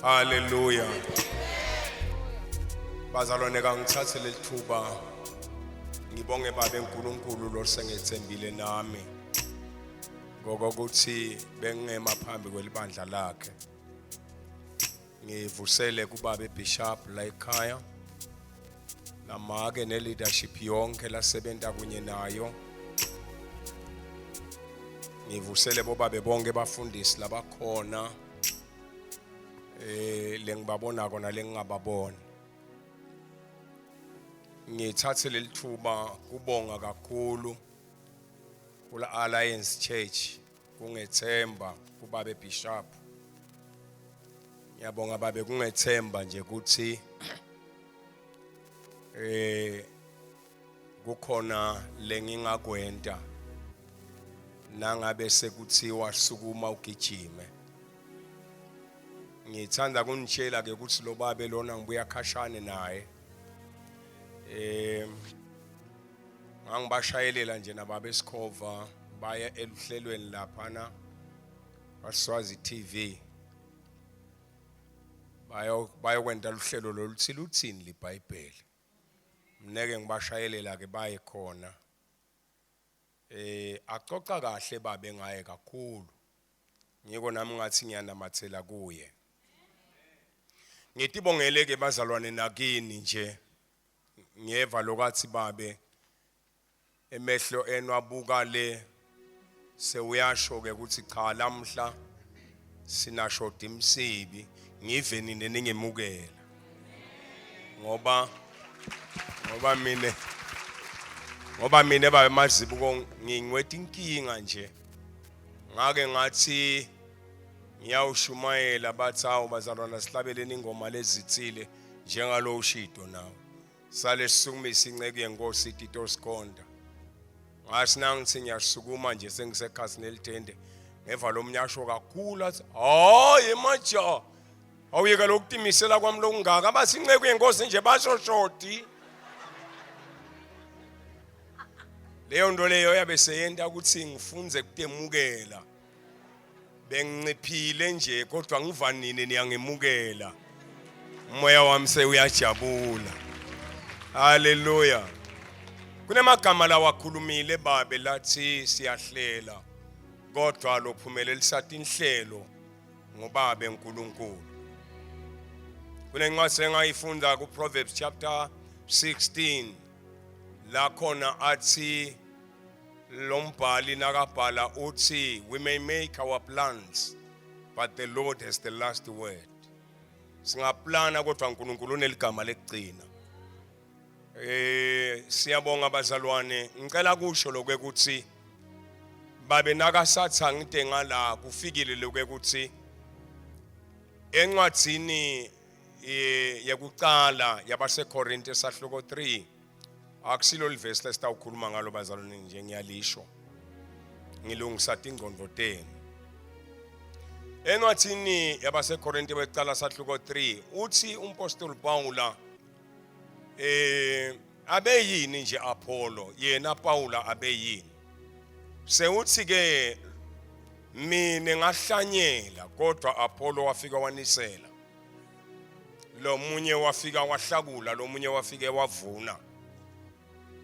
Hallelujah. Bazalwane kangithathe lethuba ngibonge baba eNkulunkulu lo sengethembile nami ngokuthi bengema phambi kwelibandla lakhe. Ngivusele kubaba eBishop la ekhaya namake neleadership yonke lasebenta kunye nayo. Ngivusele bobabe bonke bafundisi labakhona lengibabona kona lengingababona. Ngithathe lelithuba kubonga kakhulu kula Alliance Church kungethemba kubaba eBishop. Ngiyabonga babe kungethemba nje ukuthi kukhona lengingakwenta nangabe sekuthiwa sukuma ugijime. Ngithanda kunitshela ke ukuthi lo babe lona ngibuya khashane naye. Ngangibashayelela nje nababa esikhova baya eluhlelweni laphana Waswazi TV. Bayokwenta luhlelo loluthi luthini liBhayibheli. Mneke ngibashayelela ke baye khona. Acoca kahle babe ngaye kakhulu. Ngiko nami ngathi ngiyanamathela kuye. Ngitibongele ke bazalwane nakini nje. Ngiyeva lokathi babe emehlo enwabuka le sewuyasho ke ukuthi cha lamhla sinasho imsibi ngiveni neningimukela ngoba mina babe mazibuko ngingwetha inkinga nje ngake ngathi ngiyawushumayela bathi awu bazalwana sihlabeleni ingoma lezithile njengalo ushido nawo sale sisukumisa inceke yenkosi iTito Sikhonda ngasina ngithi ngiyasukuma nje sengisekhasi nelithende ngeva lo mnyasho kakhulu athi hayi maja awuyeka lokutimisela kwami lokungaka abathi inceke yenkosi nje bashoshodi leyo nto leyo yabe seyenta ukuthi ngifunze kutemukela benginciphile nje kodwa ngivanini niyangemukela umoya wami seyuyajabula. Hallelujah. Kunemagama la wakhulumile babe lathi siyahlela kodwa lophumelelisa inhlelo ngobabe eNkulunkulu. Kunencwadi engayifunda ku Proverbs chapter 16 la khona athi lombhali nakabhala uthi we may make our plans but the Lord has the last word. Singaplana kodwa uNkulunkulu uneligama lekugcina. Siyabonga bazalwane ngicela kusho lokuthi babe nakasatha ngide ngala kufikile lokuthi encwadzini yakuqala yabaseKorinte esahluko 3 akusilo livesi lesitawukhuluma ngalo bazalwane nje ngiyalisho ngilungisa ingqondo tenu. Encwadzini yabaseKorinte beqala sahluko 3 uthi umpostoli Paula abeyini nje Apollo yena Paula abeyini sewuthi ke mina ngahlanyela kodwa Apollo wafika wanisela lo munye wafika wahlakula lo munye wafike wavuna.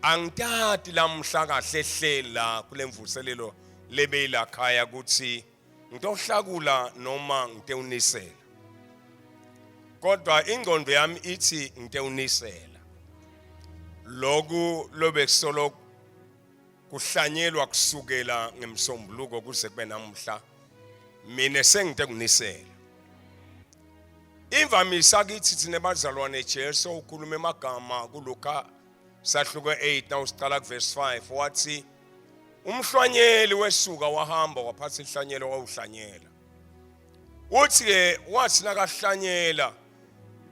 Angithathi lamhla kahle hlela kulemvuselelo lebeyila khaya ukuthi ngitohlakula noma ngitewunisela kodwa ingqondo yami ithi ngitewunisela loku lobe kusolo kuhlanyelwa kusukela ngemsombuluko kuze kube namhla mina sengitekunisela. Imvamisa kithi thina bazalwane Jesu ukhuluma emagama kuLuka sahluko 8 na usiqala kuverse 5 wathi umhlwanyeli wesuka wahamba waphatha ihlanyelo wawuhlanyela. Uthi ke wathi nakahlanyela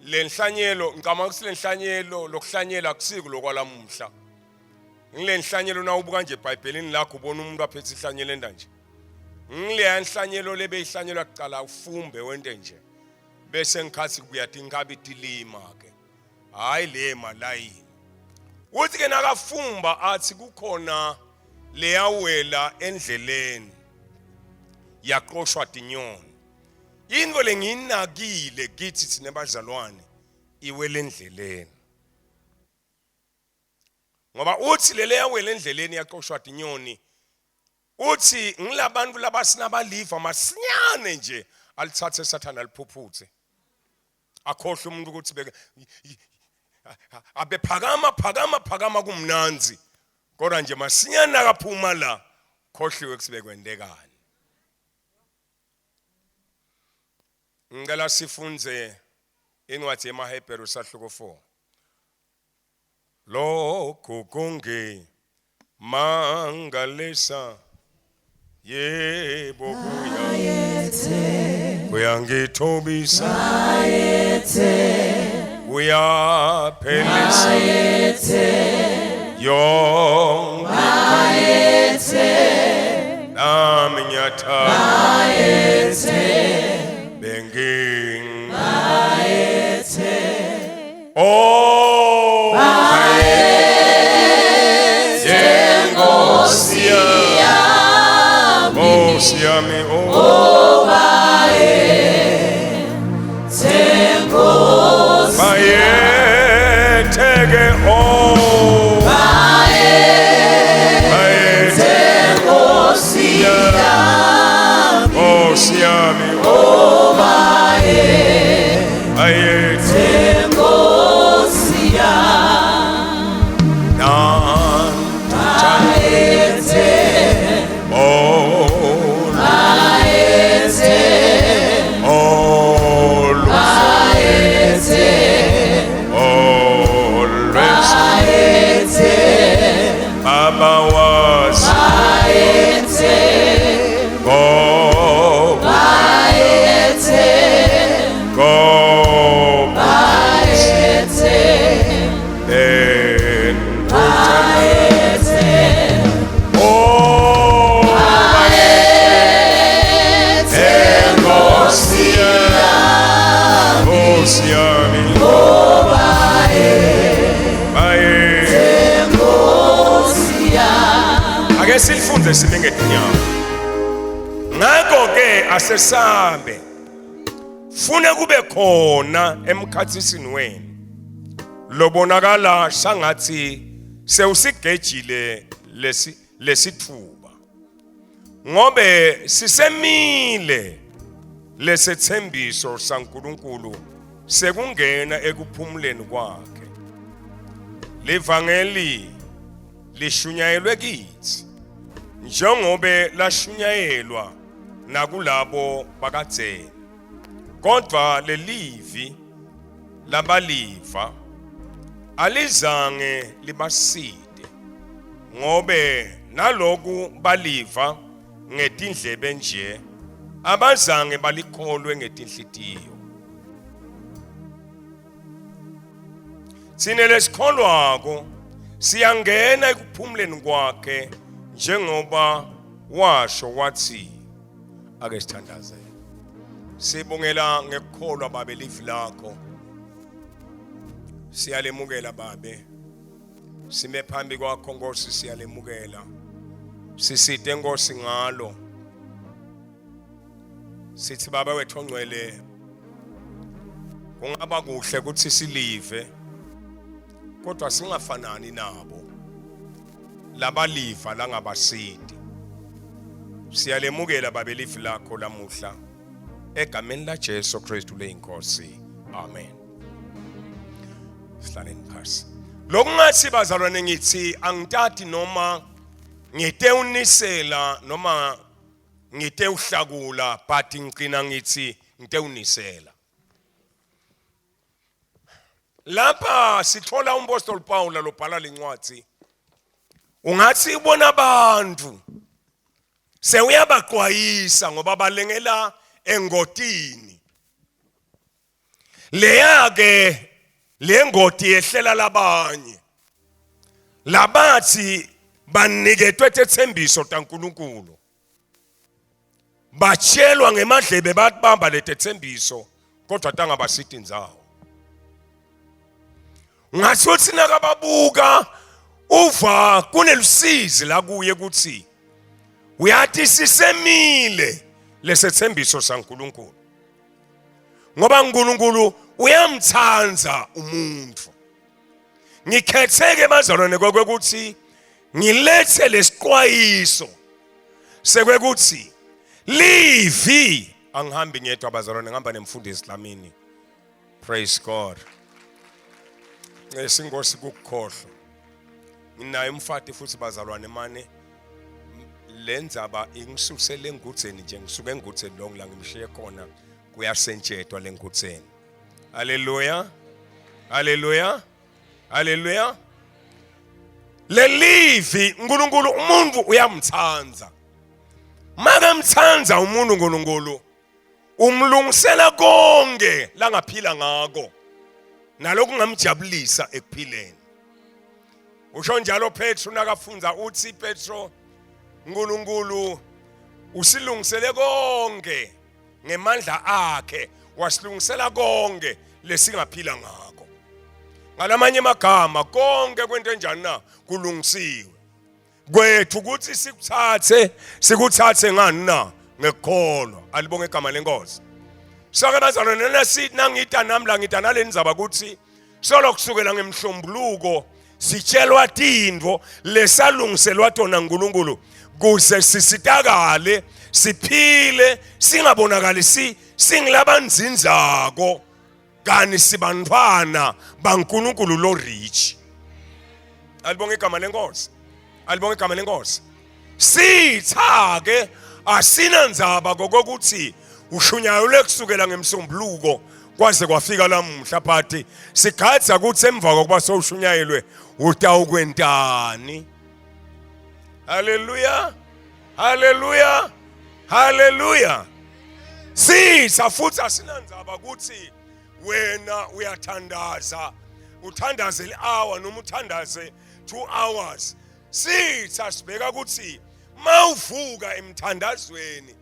lenhlanyelo ngicama ukuthi lenhlanyelo lokuhlanyela akusiku lokwalamuhla. Ngilenhlanyelo na ubuka nje eBhayibhelini lakho ubona umuntu aphethe ihlanyelo enda nje. Ngile nhlanyelo lebe ihlanyelwa kuqala ufumbe wente nje. Bese ngikhathi kuyathi ngabiti lima ke. Hayi lema layini. Uthi ke nakafumba athi kukhona leyawela endleleni yaqoshwa dinyoni Into lengiyinakile kithi thina bazalwane iwele endleleni. Ngoba uthi lele yawele endleleni yaxoshwa inyoni. Uthi ngilabantu labasinabaliva masinyane nje alithathe eSathane aliphuphuthe. Akhohle umuntu ukuthi beke abe phakama kumnanzi. Kodwa nje masinyane akaphuma la khohliwe kusibe kwendekani. Ngicela sifunze incwadi yemaHebheru sahluko 4. Lokho konke mangalesa yebo kuyangithobisa kuyaphelisa yonke nami ngiyathanda benging oh Nkosi yami oh bayetheke oh bayetheke Nkosi yami oh bayetheke Nkosi Silifunde sibengeti nyawo. Ngakho ke asesambe. Fune kube khona emkhathisini wenu. Lobonakala sangathi sewusigejile lesithuba. Ngobe sisemile lesethembiso saNkulunkulu sekungena ekuphumuleni kwakhe. Levangeli lishunyayelwe kithi. Njengobe lashunyayelwa nakulabo bakadzeni. Kodwa lelivi labaliva alizange libaside. Ngobe naloku baliva ngetindlebe nje abazange balikholwe ngetinhlitiyo. Sine lesikholwako siyangena ekuphumuleni kwakhe njengoba washo wathi ake sithandaze. Sibongela ngekukholwa babe livi lakho. Siyalemukela babe. Sime phambi kwakho Nkosi siyalemukela. Sisite Nkosi ngalo. Sithi baba wethu ongcwele kungaba kuhle ukuthi silive kodwa singafanani nabo. Labaliva langabasidi. Siyalemukela babe livi lakho lamuhla. Egameni la Jesu Kristu leyinkosi. Amen. Sihlaleni phansi. Lokungathi bazalwane ngithi angitati noma ngitewunisela noma ngitewuhlakula but ngicina ngithi ngitewunisela. Lapha sithola umpostoli Paul lobhala lencwadi. Ungathi ubona abantu sewuyabaxwayisa ngoba balengela engotini. Leya ke lengoti yehlela labanye. Labathi baniketwe tethembiso taNkulunkulu. Batshelwa ngemadlebe babamba letethembiso kodwa tangabasithi indzawo. Ngasuthi nakababuka uva kunelusizi la kuye ukuthi uyathi sisemile lesethembiso saNkulunkulu. ngoba uNkulunkulu uyamthanda umuntu. Ngikhetheke bazalwane kwekuthi ngilethe lesiqwayiso sekwekuthi livi angihambi ngedwa bazalwane ngihamba nemfundisi Dlamini. Praise God. Singosi kukukhohlwa. Nginayo umfati futhi bazalwane mane lenzaba ingisusele engutseni nje ngisuke engutseni lo ngila ngimshiye khona kuyasentshetwa lengutseni. Hallelujah. Hallelujah. Hallelujah. Lelivi uNkulunkulu umuntu uyamthanda. Makamthanda umuntu uNkulunkulu umlungisela konke langaphila ngako nalokhu ngamjabulisa ekuphileni. Usho njalo Petro nakafunza uthi Petro uNkulunkulu usilungisele konke ngemandla akhe wasilungisela konke lesingaphila ngako. Ngalamanye amagama konke kwento enjani na kulungisiwe. Kwethu ukuthi sikuthathe ngani na ngekholwa. Alibonge igama lenkosi. Sake bazalwane nasithi nangita nami la ngita nalenzaba ukuthi solo kusukela ngemhlombuluko sitshelwa tindvo lesalungiselwa tona uNkulunkulu kuze sisitakale siphile singabonakali singilabanzinzako kani sibantwana baNkulunkulu lo rich. Alibonge igama lenkosi. Alibonge igama lenkosi. Sitha ke asinandzaba kokuthi ushunyayule kusukela ngemsombuluko kwaze kwafika lamuhla phathi sigadza ukuthi emva kokuba sowushunyayelwe utawukwentani. Hallelujah. Hallelujah. Hallelujah. Sitha futhi asinandzaba ukuthi wena uyathandaza uthandaze i-hour noma uthandaze 2 hours. Sitha sibeka ukuthi mawuvuka emthandazweni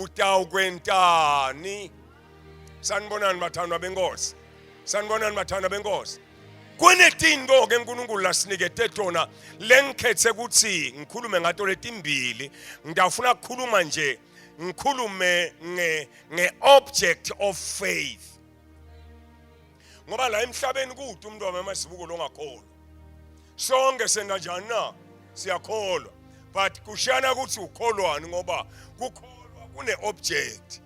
utawukwentani. Sanibonani bathandwa benkosi. Sanibonani bathandwa benkosi. Kunetinto ke uNkulunkulu lasinikete tona lengikhethe ukuthi ngikhulume ngato letimbili. Ngidafuna ukukhuluma nje ngikhulume ngeobject of faith. Ngoba la emhlabeni kude umuntu wamasibuko longakholwa. Sonke senda njani na siyakholwa. But kushana ukuthi ukholwani ngoba kukholwa kune object.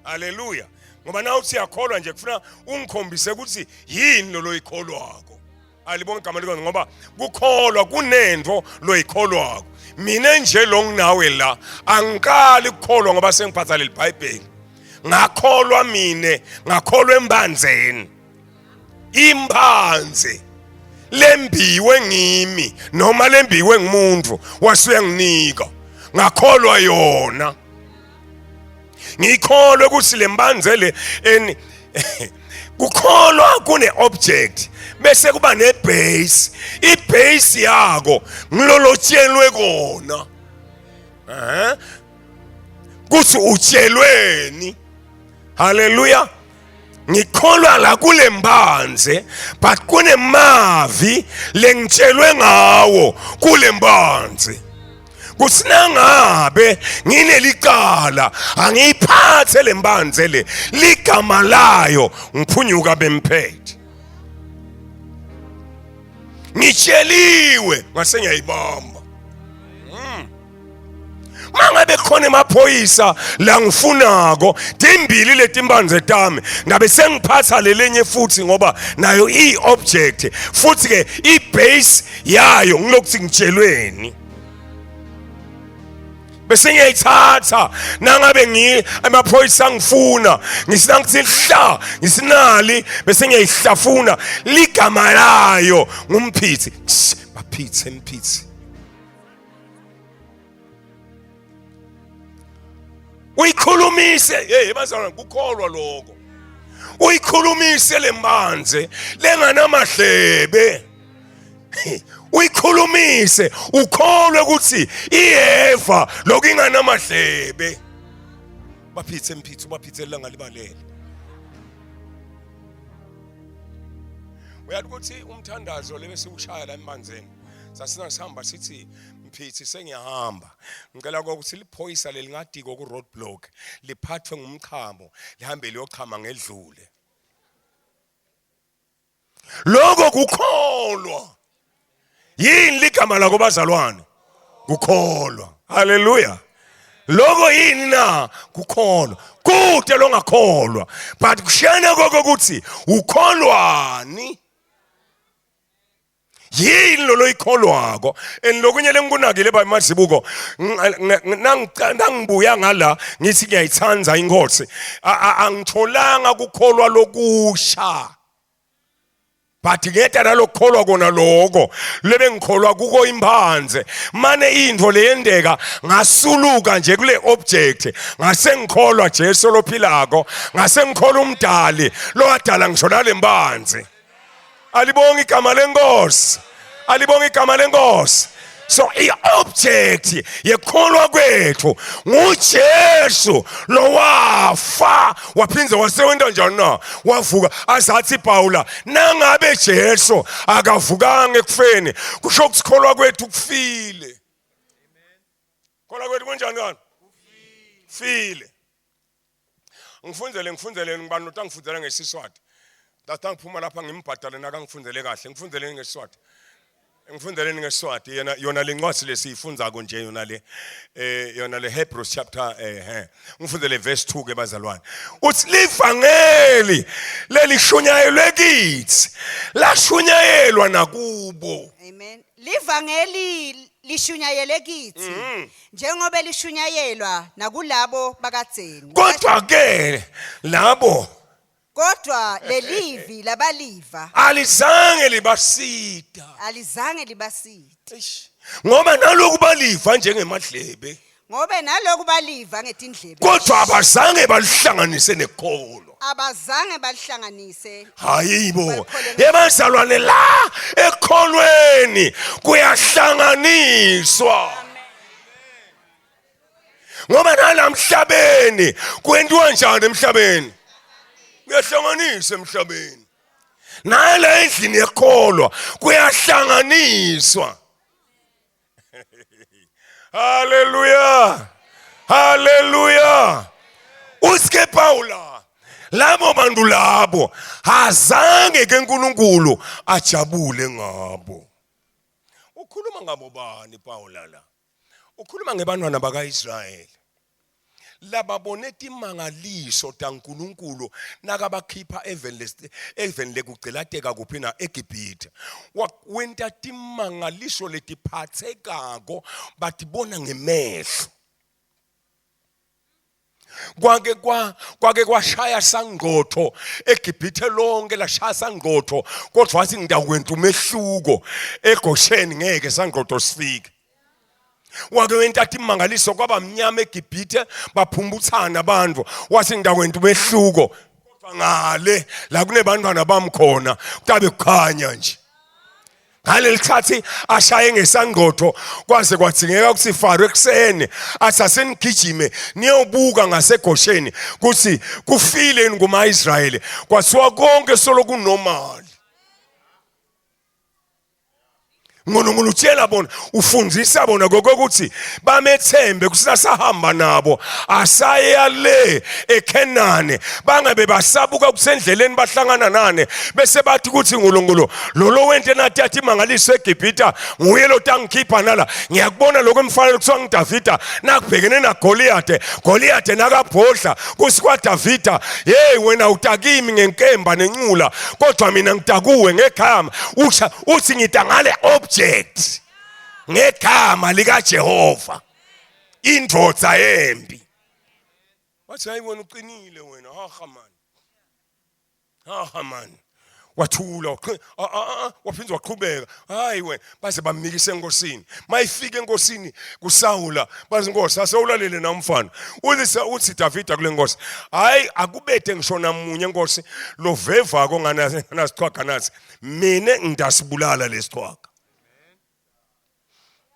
Hallelujah. Ngoba na uthi yakholwa nje kufuna ungikhombise ukuthi yini loyikholwako. Alibonke igama lenkosi ngoba kukholwa kunento loyikholwako. Mina nje lo nginawe la angiqali ukukholwa ngoba sengiphatha leli Bible. Ngakholwa mine, ngakholwa embanzeni. Imbanze lembiwe ngimi noma lembiwe ngumuntu wasuye nginika ngakholwa yona. Ngikholwe ukuthi lembanzele kukholwa kune object bese kuba ne base. I base yako ngilolotshelwe kona. Kuthi utshelweni. Hallelujah. Ngikholwa la kule mbanze but kune mavi lengitshelwe ngawo kule mbanze. Kusinangabe nginelicala angiyiphathe lembanze le ligama layo ngiphunyuka bemphethe. Ngitsheliwe ngase ngiyayibamba. Mangabe khona emaphoyisa la ngifunako timbili letimbanze tami ngabe sengiphatha lelenye futhi ngoba nayo i-object futhi ke i-base yayo ngilokuthi ngitshelweni. Bese ngiyayithatha nangabe amaphoyisa ngifuna ngisinangithi hla ngisinali bese ngiyayihlafuna ligama layo ngumphithi baphithi emphithi. Uyikhulumise bazalwane kukholwa lokho. Uyikhulumise lembanze lenganamahlebe. Uyikhulumise ukholwe ukuthi iEva lokunganamahlebe. Baphithe emphithi baphithe langalibalele. Uyathi ukuthi umthandazo lebese ushaya la embanzeni. Sasina sihamba sithi mpithi sengiyahamba ngicela ukuthi liphoyisa lelingadiko ku roadblock liphathwe ngumchamo lihambe liyochama ngedlule. Lokho kukholwa. Yini ligama lako bazalwane? Kukholwa. Hallelujah. Lokho yini na? Kukholwa. Kude longakholwa. But kushiyana kokho ukuthi ukholwani? Yini lo ikholwako? Lokunye lengikunakile bamazibuko nangibuya ngala ngithi ngiyayithanda inkosi angitholanga kukholwa lokusha. But ngeta nalokholwa kona lokho lebe ngikholwa kuko imphanze mane into leyendeka ngasuluka nje kule object ngase ngikholwa Jesu lophilako ngase ngikholwa umdali lo wadala ngisho nalemphanze. Alibonga igama lenkosi. Alibonga igama lenkosi. So i-object yekholwa kwethu nguJesu lo wafa waphinza wasewenta njani na wavuka azathi Paula nangabe Jesu akavukanga ekufeni kusho ukuthi kholwa kwethu kufile. Amen. Kholwa kwethu kunjani kana? Kufile. Ngifundzele ngibani utangifundzela ngeSiswati. Datha ngiphuma lapha ngimbhadale nakangifundzele kahle ngifundzele ngeSiswati. Ngifundeleni ngeSiswati yona lencwadi lesifundza konje yona le Hebrews chapter ngifundele verse 2 ke bazalwane uthi livangeli lelishunyayelwe kithi lashunyayelwa nakubo. Amen. Livangeli lishunyayelwe kithi njengoba lishunyayelwa nakulabo bakadzeni. Kodwa ke labo kodwa lelivi labaliva alizange libasita. Alizange libasita. Ngoba naloku baliva njengemadlebe. Ngoba naloku baliva ngetindlebe. Kodwa abazange balihlanganise nekholo. Abazange balihlanganise. Hayibo. Yebazalwane la ekholweni kuyahlanganiswa. Ngoba nalamhlabeni kwenziwa njani emhlabeni? Kuyahlanganisa emhlabeni. Nala endlini yekholwa kuyahlanganiswa. Hallelujah. Hallelujah. Uske Paula labo bantu labo azange ke uNkulunkulu ajabule ngabo. Ukhuluma ngabo bani Paula la? Ukhuluma ngebantwana bakaIsrayeli. Lababone timangaliso taNkulunkulu nakabakhipha even lekucelateka kuphi na eGibhithe wenta timangaliso letiphathekako batibona ngemehlo. Kwake kwashaya sangqotho eGibhithe lonke lashaya sangqotho kodwa wathi ngidawukwenta umehluko eGosheni ngeke sangqotho sifike. Wake wenta timangaliso kwaba mnyama eGibhithe baphumbuthana abantu wathi ngidakwenta umehluko kodwa ngale la kunebantwana bamkhona kutabe kukhanya nje. Ngalelithathi ashaye ngesangqotho kwaze kwathingeka ukuthi Faro ekseni asasenigijime niyobuka ngaseGosheni kuthi kufile nguma-Israyeli kwathiwa konke solo kunormal. Ngono utshela bona ufundisa bona kokuthi bamethembe kusasahamba nabo asaya le eKenani bangabe basabuka kusendleleni bahlangana nane bese bathi ukuthi uNkulunkulu lo wente nathi athi mangaliso eGibhithe nguye lo tangikhipha nala ngiyakubona lokho emfanele kuthiwa ngiDavida nakubhekene naGoliathe nakabhodla kusikwa Davida hey wena utakimi ngenkemba nencula kodwa mina ngitakuwe ngegama uthi ngita ngale ngegama lika Jehova indvodza embi. Wathi hayiwena uqinile wena man wathula waphinza waqhubeka hayi wena baze bamnikisa enkosini mayifika enkosini kuSawula bazi inkosi asewulalele namfana uthi Davida kule nkosi hayi akubethe ngisho namunye enkosi lo veva ko nganasichwaga nathi mina ngidasibulala lesichwaga.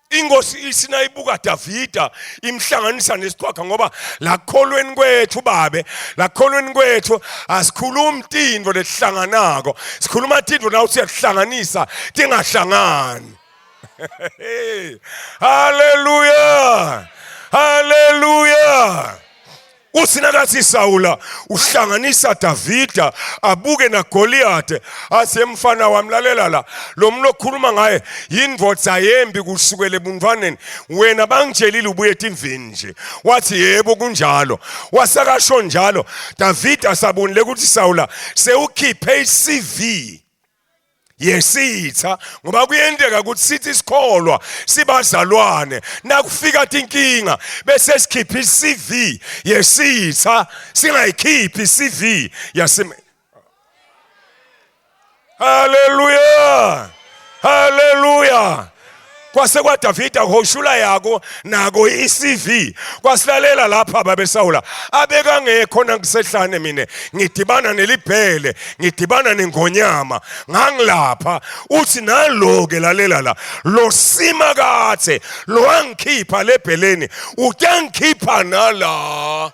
Inkosi isinayibuka Davida imhlanganisa nesichwaga ngoba lakholweni kwethu babe lakholweni kwethu asikhuluma intindvo lesihlanganako sikhuluma intindvo na uthi yakuhlanganisa tingahlangani. Hallelujah. Hallelujah. Usinakathi Sawula uhlanganisa Davida abuke na Goliath athi mfana wamlalela la lo muntu okhuluma ngaye yindvodza yembi kusukela ebuntwaneni wena bangitshelile ubuye etimvini nje wathi yebo kunjalo wasakasho njalo Davida sabonile ukuthi Sawula sewukhiphe iCV yesitha ngoba kuyendeka ukuthi sithi sikholwa sibazalwane nakufika inkinga bese sikhipha iCV yesitha singayikhiphi iCV yasime. Hallelujah, hallelujah. Kwase kwa Davida hoshula yako nako iCV kwasilalela lapha babe Sawula abeka ngekho nangisehlane mina ngidibana nelibhele ngidibana nengonyama ngangilapha uthi naloke lalela la lo sima kathe lo angikhipha lebheleni uyangikhipha nala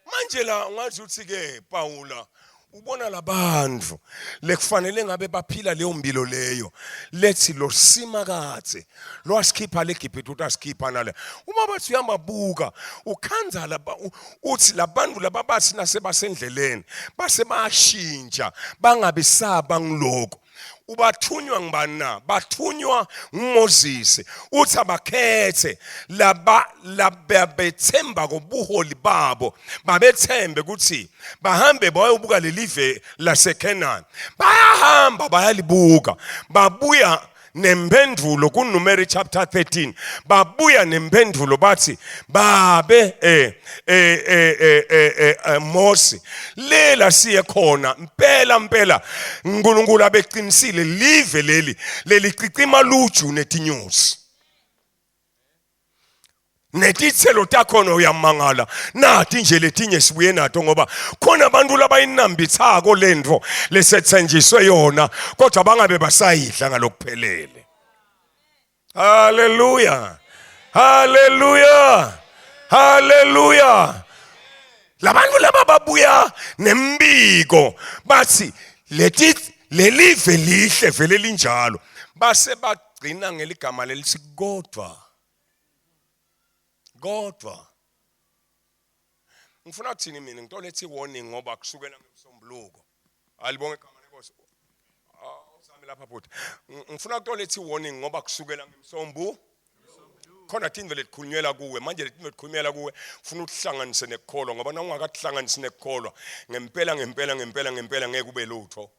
manje la ngathi uthi ke Pawula ubona labantu lekufanele ngabe baphila leyo mpilo leyo lethi lo sima kathe lo asikhipha leGibhithe utasikhipha nale uma bathi uyamabuka ukhanza laba uthi labantu laba bathi nasebasendleleni base bayashintsha bangabisaba ngiloko ubathunywa ngibani na bathunywa nguMoses uthi abakhethe laba bethemba kobuholi babo babethembe ukuthi bahambe bayobuka lelive laseKhanani bayahamba bayalibuka babuya nempendulo kuNumeri chapter 13 babuya nempendulo bathi babe Mose lela siye khona mpela uNkulunkulu abeqinisile live leli cicima luju netinyosi netithelo takhona uyamangala nathi nje letinye sibuye nato ngoba khona abantu labayinambithako lento lesethenjiswe yona kodwa bangabe basayidla ngalokuphelele. Hallelujah, hallelujah, hallelujah. Labantu laba babuya nembiko bathi lelive lihle vele linjalo base bagcina ngeligama lelithi kodwa ngifuna ukuthini mina ngitolethi warning ngoba kusukela ngeMsombuluko alibonge igama lenkosi usami lapha bhuti ngifuna ukutolethi warning ngoba kusukela ngeMsombu khona tindwe letikhulunyela kuwe manje letindwe letikhulunyela kuwe ufuna ukuhlanganise nekholwa ngoba na ungakahlanganisi nekholwa ngempela ngeke ube lutho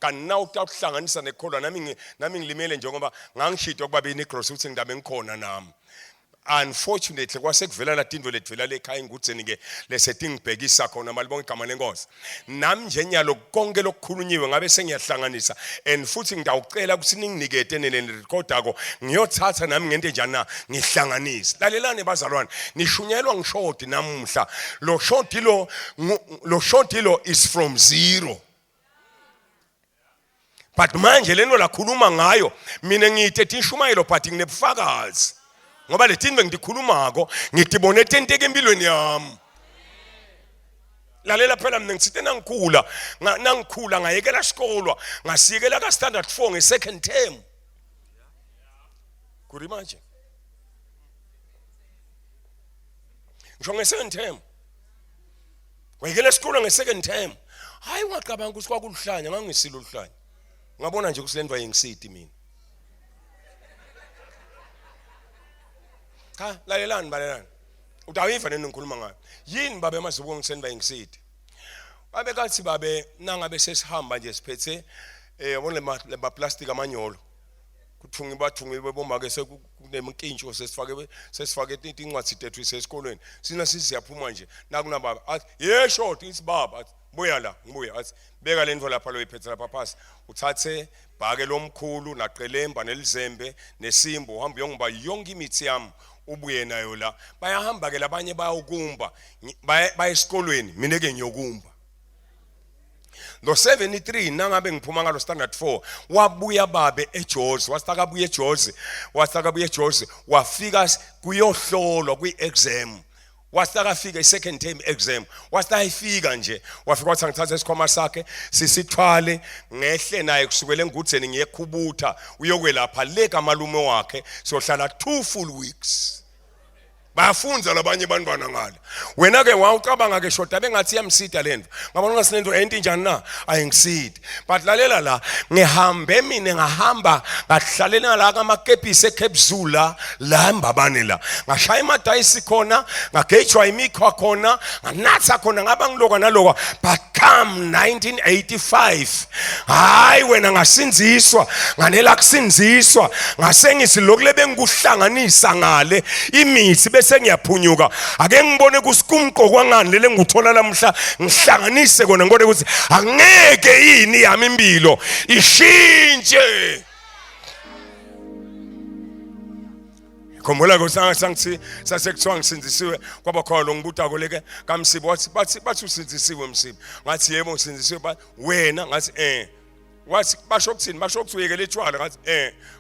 kana utahlanganisa nekholwa nami ngilimele njengoba ngangishito kuba beNegros uthi ngidabe ngikhona nami. Unfortunately kwasekuvela latindwe letvela lekhaya ngutseni ke lesetingibhekisa khona malibonga igama lenkosi nami nje nyalo konke lokukhulunyiwe ngabe sengiyahlanganisa and futhi ngidawucela ukuthi ninginikete nerecordako ngiyothatha nami ngente njani na ngihlanganise lalelane bazalwane nishunyelwa ngishoti namuhla lo shoti lo is from zero but manje lento lakhuluma ngayo mina ngiyithe tishumayelo but nginebufakazi ngoba letindwe ngikhulumako ngitibone tenteke empilweni yami. Lalela phela mina ngisithe nangikhula ngayekela isikolwa ngasiyekela ka standard 4 nge-second term. Could you imagine? Ngisho nge-second term wayekela isikolwa nge-second term hayi ungacabanga ukuthi kwakuluhlanya ngangisilo oluhlanya ngabona nje kusilendwa yengisidi mina. Cha lalelani balelani utayiva nini ngikhuluma ngayo yini babe mazibuko ngisendwa yengisidi babe kathi babe nangabe sesihamba nje siphethe yabona le plastic amanyolo kuthungi bebomba ke sekunemkintsho sesifake incwadi tethu sesikolweni sina siziyaphuma nje nakuna baba athi yesho ithi baba athi buya la ngibuya athi beka lento lapha lo iphethe lapha phasi uthathe bhake lomkhulu naqelemba nelizembe nesimbo uhamba uyongiba yonke imithi yami ubuye nayo la bayahamba ke labanye bayawukumba baya esikolweni mina ke ngiyokumba lo 73 nangabe ngiphuma ngalo standard 4 wabuya babe eJozi wasitakabuye eJozi wafika kuyohlolwa kwi-exam wasakafika i-second term exam wasayifika nje wafika wathi ngithatha isikhwama sakhe sisithwale ngehle naye kusukela engutheni ngiyekhubutha uyokwelapha le kamalume wakhe sohlala 2 full weeks. bayafunza labanye bantwana ngale wena ke wawucabanga ke shoda bengathi yamsida lento ngabona ngasinento ento injani na ayingisidi but lalela la ngihambe mina ngahamba ngahlalela la kamakepisi eKebzula la embabane la ngashaya emadayisi khona ngagejwa imikhwa khona nganatha khona ngaba ngiloka naloka but come 1985 hayi wena ngasinziswa nganela kusinziswa ngasengithi lokule bengikuhlanganisa ngale imithi bese ngiyaphunyuka ake ngibone kusikumqo kwangani lele nguthola lamhla ngihlanganise kona ngode ukuthi angeke yini yami impilo ishintshe khomola ngosangithi sasekuthiwa ngisinzisiwe kwabakhona lo ngibuta koleke kaMsibi bathi usinzisiwe Msibi ngathi yebo ngisinzisiwe ba wena ngathi wathi basho ukuthini basho ukuthi uyekele etshwala ngathi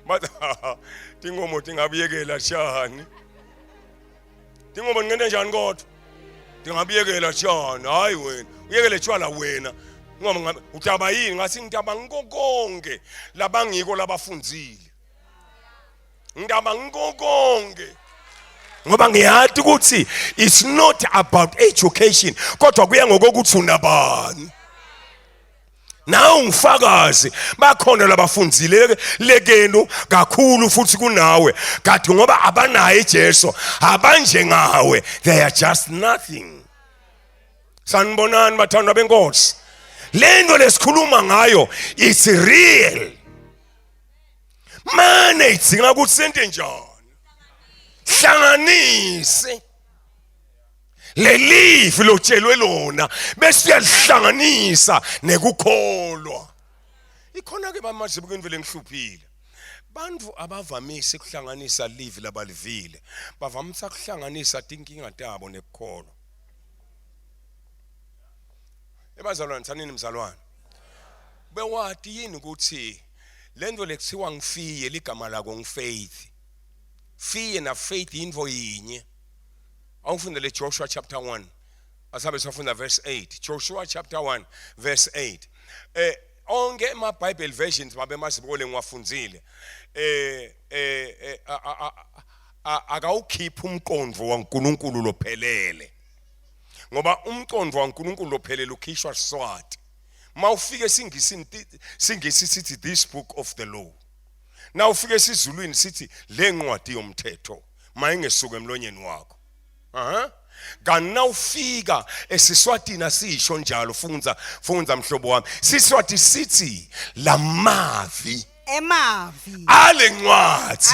bathi tingomo tingabuyekela shani tingomo ngene njani kodwa tingabuyekela shani hayi wena uyekele etshwala wena ngoba utaba yini ngathi ngitaba ngkonke labangiko labafundzile ngitaba ngkonke ngoba ngiyathi ukuthi it's not about education kodwa kuya ngokuthi unabani nawe ungifakazi bakhona labafundzile lekenu kakhulu futhi kunawe kanti ngoba abanayo iJesu abanje ngawe they are just nothing sanibonani bathandwa benkosi lento lesikhuluma ngayo it's real mane idzinga ukuthi sente njani hlanganise lelifi lotshelwe lona bese uyalihlanganisa nekukholwa ikhona ke bamazi bukwendvele ngihluphile bantu abavamisa ukuhlanganisa livi labalivile bavamisa ukuhlanganisa tinkinga tabo nekukholwa ebazalwane thanini mzalwane bewati yini ukuthi lento lekuthiwa ngifiye ligama lako ngifaith fiye na faith into yinye awufundele Joshua chapter 1 asabe safunda verse 8 Joshua chapter 1 verse 8 onke ama Bible versions babe masibole ngiwafundzile akawukhipha umqondo waNkulunkulu lophelele ngoba umqondo waNkulunkulu lophelele ukhishwa Siswati mawufike singisi sithi this book of the law na ufike sizulwini sithi le ncwadi yomthetho mayingesuka emlonyeni wakho kana ufika eSiswatini asisho njalo funza mhlobo wami Siswati sithi lamavi emavi ale ncwadi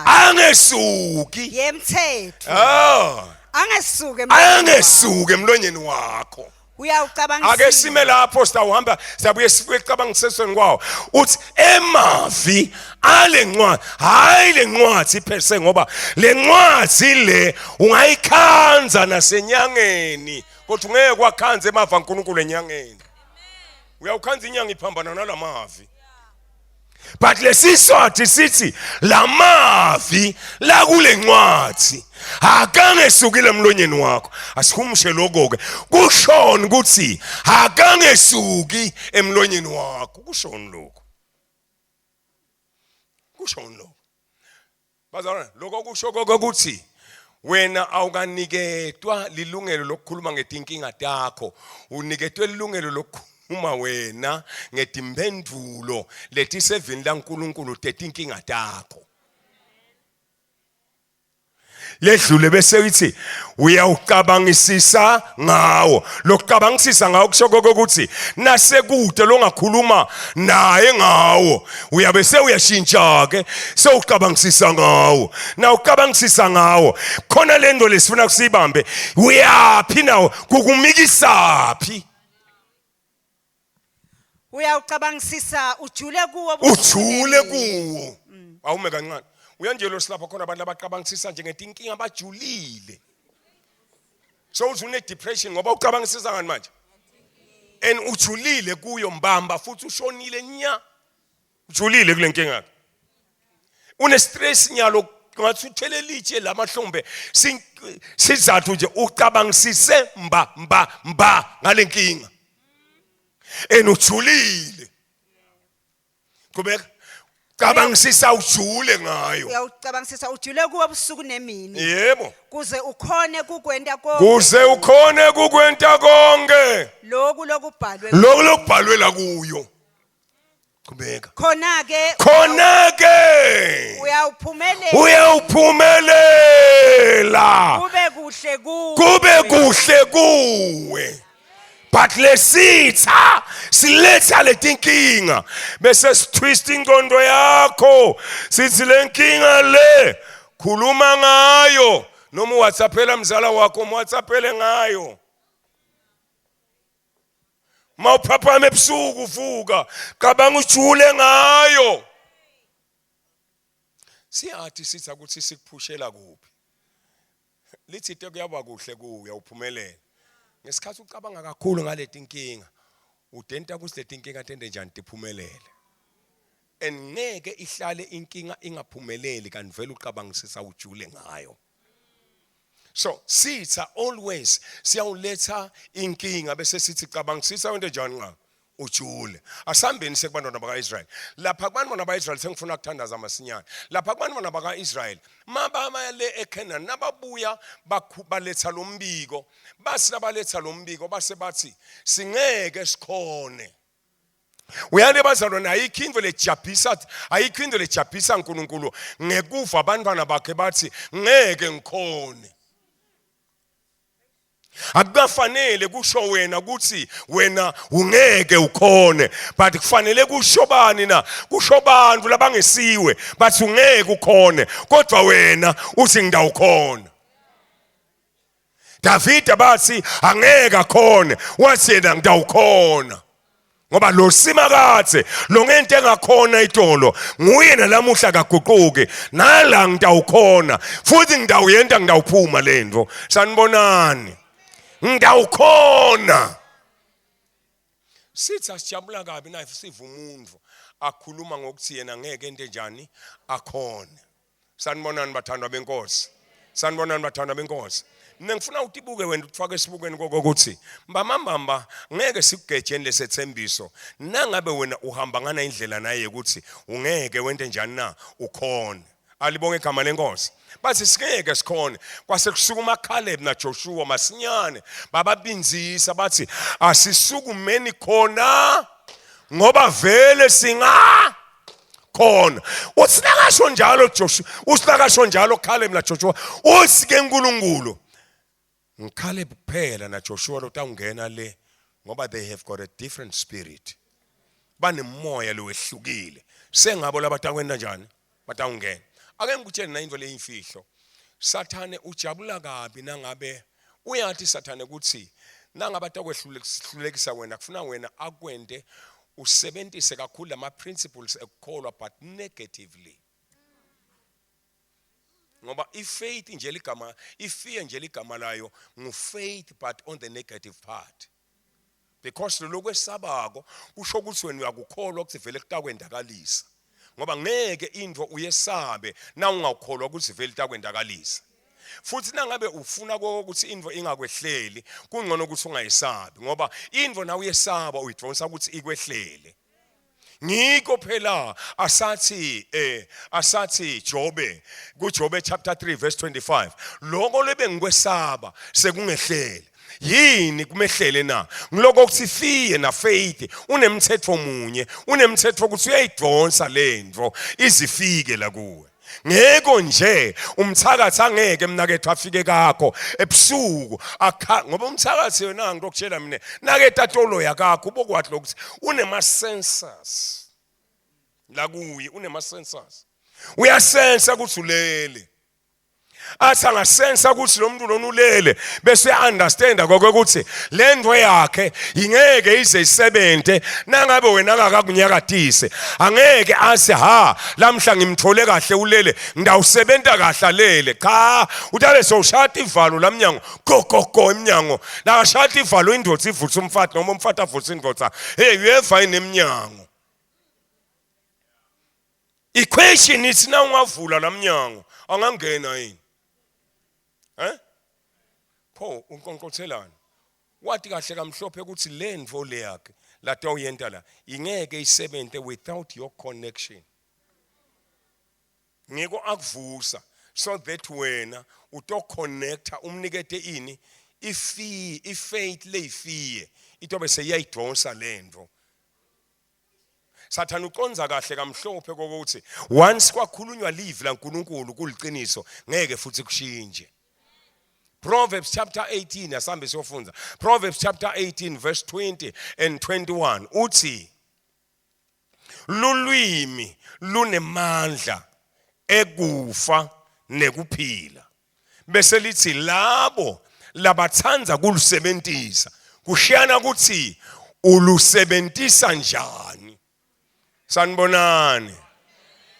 angesuki yemthetho angesuke emlonyeni wakho uyawucabanga ake sime lapho sitawuhamba siyabuye sifike ecabanga kwawo uthi emavi ale ncwadi hayi le ncwadi perse ngoba le ncwadi le ungayikhanza nasenyangeni kodwa ungeke kwakhanza emavi kaNkulunkulu enyangeni uyawukhanza inyanga iphambana nalamavi but lesiswathi sithi lamavi la kule ncwadi akangesukile emlonyeni wakho asikhumshe lokho ke kushona ukuthi akangesuki emlonyeni wakho kushona lokho bazalwane lokho kusho ukuthi wena awukaniketwa lilungelo lokukhuluma ngetinkinga takho uniketwe ilungelo lokukhuluma wena ngetimphendulo letisevini laNkulunkulu tetinkinga takho ledlule bese uthi uyawucabangisisa ngawo lokucabangisisa ngawo kusho ukuthi nasekude longakhuluma naye ngawo uyabe sewuyashintsha ke sewucabangisisa ngawo na ucabangisisa ngawo khona lento lesifuna kusibambe uyapi nawo kukumikisapi uyawucabangisisa ujule kuwo awume kancane uyanjelo silapha khona abantu abacabangisisa njengetinkinga abajulile so uzune depression ngoba ucabangisisa ngani manje and ujulile kuyo mbamba futhi ushonile nya ujulile kule nkinga yakhe une stress nyalo ngathi uthelelitshe lamahlombe sizathu nje ucabangisise mba ngale nkinga and ujulile kubeka cabangisisa ujule ngayo. uyawucabangisisa ujule kuwo busuku nemini Yebo. kuze ukhone kukwenta konke Kuze ukhone kukwenta konke lokhu lokubhalwe lokubhalwe la kuyo. Qhubeka. khona ke uyawuphumelela kube kuhle kuwe. But lesitha siletha letinkinga bese sitwist ingqondo yakho sithi lenkinga le khuluma ngayo noma WhatsAppela mzala wakho WhatsAppele ngayo. Mawuphaphama ebusuku uvuka cabanga ujule ngayo. Siyathi sitha ukuthi sikuphushela kuphi. Lithi into kuyaba kuhle kuwe uyawuphumelela. Ngesikhathi ucabanga kakhulu ngaleti inkinga udenta ukuthi leti inkinga tende njani tiphumelele. Engeke ihlale inkinga ingaphumeleli kanti vele ucabangisisa ujule ngayo. So sitha always siyawuletha inkinga bese sithi cabangisisa into njani ngayo ujule. Asambeni sekubantwana bakaIsrael. Lapha kubantwana bakaIsrael sengifuna ukuthandaza amasinyane. Lapha kubantwana bakaIsrael mabama le eKenani nababuya baletha lombiko base nabaletha lombiko base bathi singeke sikhone. Uyane bazalwana ayikho into lejabhisa uNkulunkulu ngekufa abantwana bakhe bathi ngeke ngikhone. Akufanele kusho wena ukuthi wena ungeke ukhone but kufanele kusho bani na kusho abantu labangesiwe bathi ungeke ukhone kodwa wena uthi ngidawukhona. David bathi angeke akhone wathi yena ngidawukhona ngoba lo simakathe lo ngento engakhona itolo nguye nalamuhla kaguquke nala ngidawukhona futhi ngidawuyenta ngidawuphuma lento. Sanibonani ngidawukhona. Sithi asijabula kabi naye siva umuntu akhuluma ngokuthi yena ngeke into enjani akhona. Sanibonani bathandwa benkosi. Sanibonani bathandwa benkosi. Mina ngifuna utibuke wena ufake esibukweni kokuthi mbamba ngeke sikugejeni lesethembiso nangabe wena uhamba ngana indlela naye ukuthi ungeke wente njani na ukhona. Alibonge igama lenkosi. Bathi singeke sikhone kwase kusuka uMaKaleb naJoshua masinyane bababinzisa bathi asisukumeni khona ngoba vele singa khona. Usinakasho njalo Joshua usinakasho njalo Caleb naJoshua usike uNkulunkulu uCaleb kuphela naJoshua lotawungena le ngoba they have got a different spirit. Banemoya lowehlukile sengabo labatakwenza njani batawungena. Ake ngikutshela na into leyimfihlo. Sathane ujabula kabi nangabe uyathi Sathane ukuthi nangabe atakwehlulekisa wena kufuna wena akwende usebenzise kakhulu ama principles ekukholwa but negatively. Ngoba ifaith nje ligama ifear nje ligama layo ngufaith but on the negative part. Because lokwesabako kusho ukuthi wena uyakukholwa ukuthi vele kutakwendakalisa. Ngoba ngeke into uyesabe na ungakholwa ukuthi vele takwendakalisa. Futhi nangabe ufuna ukuthi into ingakwehleli kungcono ukuthi ungayisabi ngoba into na uyesaba uyidonsa ukuthi ikwehlele. Ngiko phela asathi Jobe kuJobe chapter 3 verse 25 lokho lebe ngikwesaba sekungehlele yini kumehlele na ngiloko ukuthi fiye na faith unemthetho munye unemthetho ukuthi uyayidonsa lento izifike la kuwe. Ngeko nje umthakathi angeke mnakethu afike kakho ebusuku ngoba umthakathi wena ngikutshela mina naketha tolo yakakho ubokwathi lokuthi unema sensors la kuye unema sensors uyasensa ukuthi ulele athi angasensa ukuthi lo muntu lonulele bese uyaunderstanda ukuthi le ndwe yakhe ingeke ize isebenze nangabe wena akakakunyakadise angeke ase lamhla ngimthole kahle ulele ngidawusebenta kahle alele cha utale soshata ivalo lamnyango go eminyango la shata ivalo indodza ivutha umfathi noma umfathi avutha indodza uyeva inemnyango. Equation is na ungavula lamnyango angangena yini pho unkonkothelana wathi kahle kamhlophe ukuthi le ndvo le yakhe la tawuyenta la ingeke isebenze without your connection. ngiko akuvusa so that wena uto connecta umnikete ini ifaith leyifiye itobe seyayidonsa lento Sathana uqonza kahle kamhlophe kokuthi once kwakhulunywa live la uNkulunkulu kuliqiniso ngeke futhi kushintshe Proverbs chapter 18 asambe siyofunza Proverbs chapter 18 verse 20 and 21 uthi lulwimi lunemandla ekufa nekuphila bese lithi labo labathanza kulusebenzisa kushiyana ukuthi ulusebenzisa njani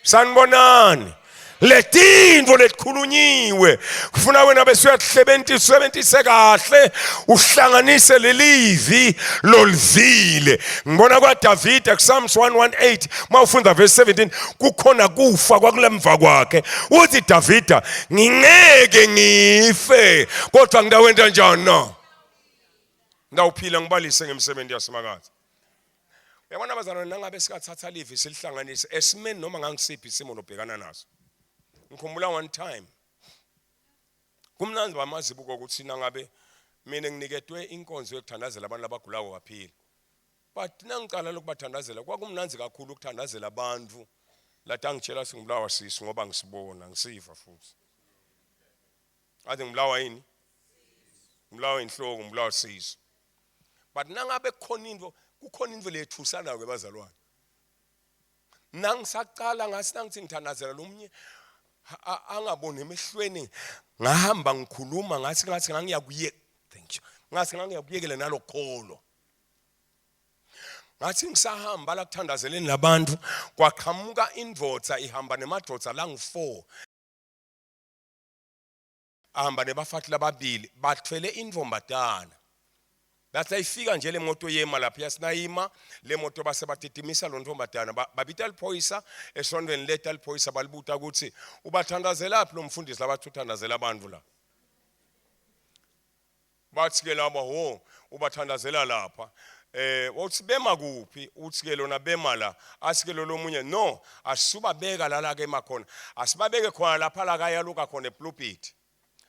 sanibonani letinto letikhulunyiwe kufuna wena bese uyasebenzise kahle uhlanganise lelivi lolivile ngibona kwa David Psalms 118 mawufunda verse 17 kukhona kufa kwakulemva kwakhe uthi David ngingeke ngife kodwa ngidawenta njani na ngawuphila ngibalise ngemsebenzi yasemakatha Yabona abazalwane nangabe sikathatha live silihlanganise esimeni noma ngangisiphi isimo nobhekana naso Ngikhumbula one time kumnandi bamazibuko ukuthi nangabe mina nginiketwe inkonzo yokuthandazela abantu abagulayo kaphila but nangicala lokubathandazela kwakumnandi kakhulu ukuthandazela abantu lathi angitshela singibulawa sisi ngoba ngisibona ngisiva futhi ade ngibulawa yini ngibulawa inhloko ngibulawa sisi but nangabe kukhona into lethusana kwabazalwane nangisaqala ngasithi ngithandazela lomnye angaboni emehlweni ngahamba ngikhuluma ngathi ngangiyakuye thank you ngathi ngangiyakuyekela nalokholo ngathi ngisahamba la kuthandazeleni labantu kwaqhamuka indvodza ihamba nemadvodza la ngu4 ahamba nebafathi lababili bathwele indvombatana Bathi ayifika nje le moto yema lapha yasinayima le moto base batitimisa lo ntombatana babita liphoyisa esondweni leta liphoyisa balibuta ukuthi ubathandazela laphi lo mfundisi labathuthandazela abantu la bathi ke laba ho ubathandazela lapha uthi bema kuphi uthi ke lona bema la asike lo munye no asisuba beka la ke emakhona asibabeke khona lapha la kaya luka khona epulpit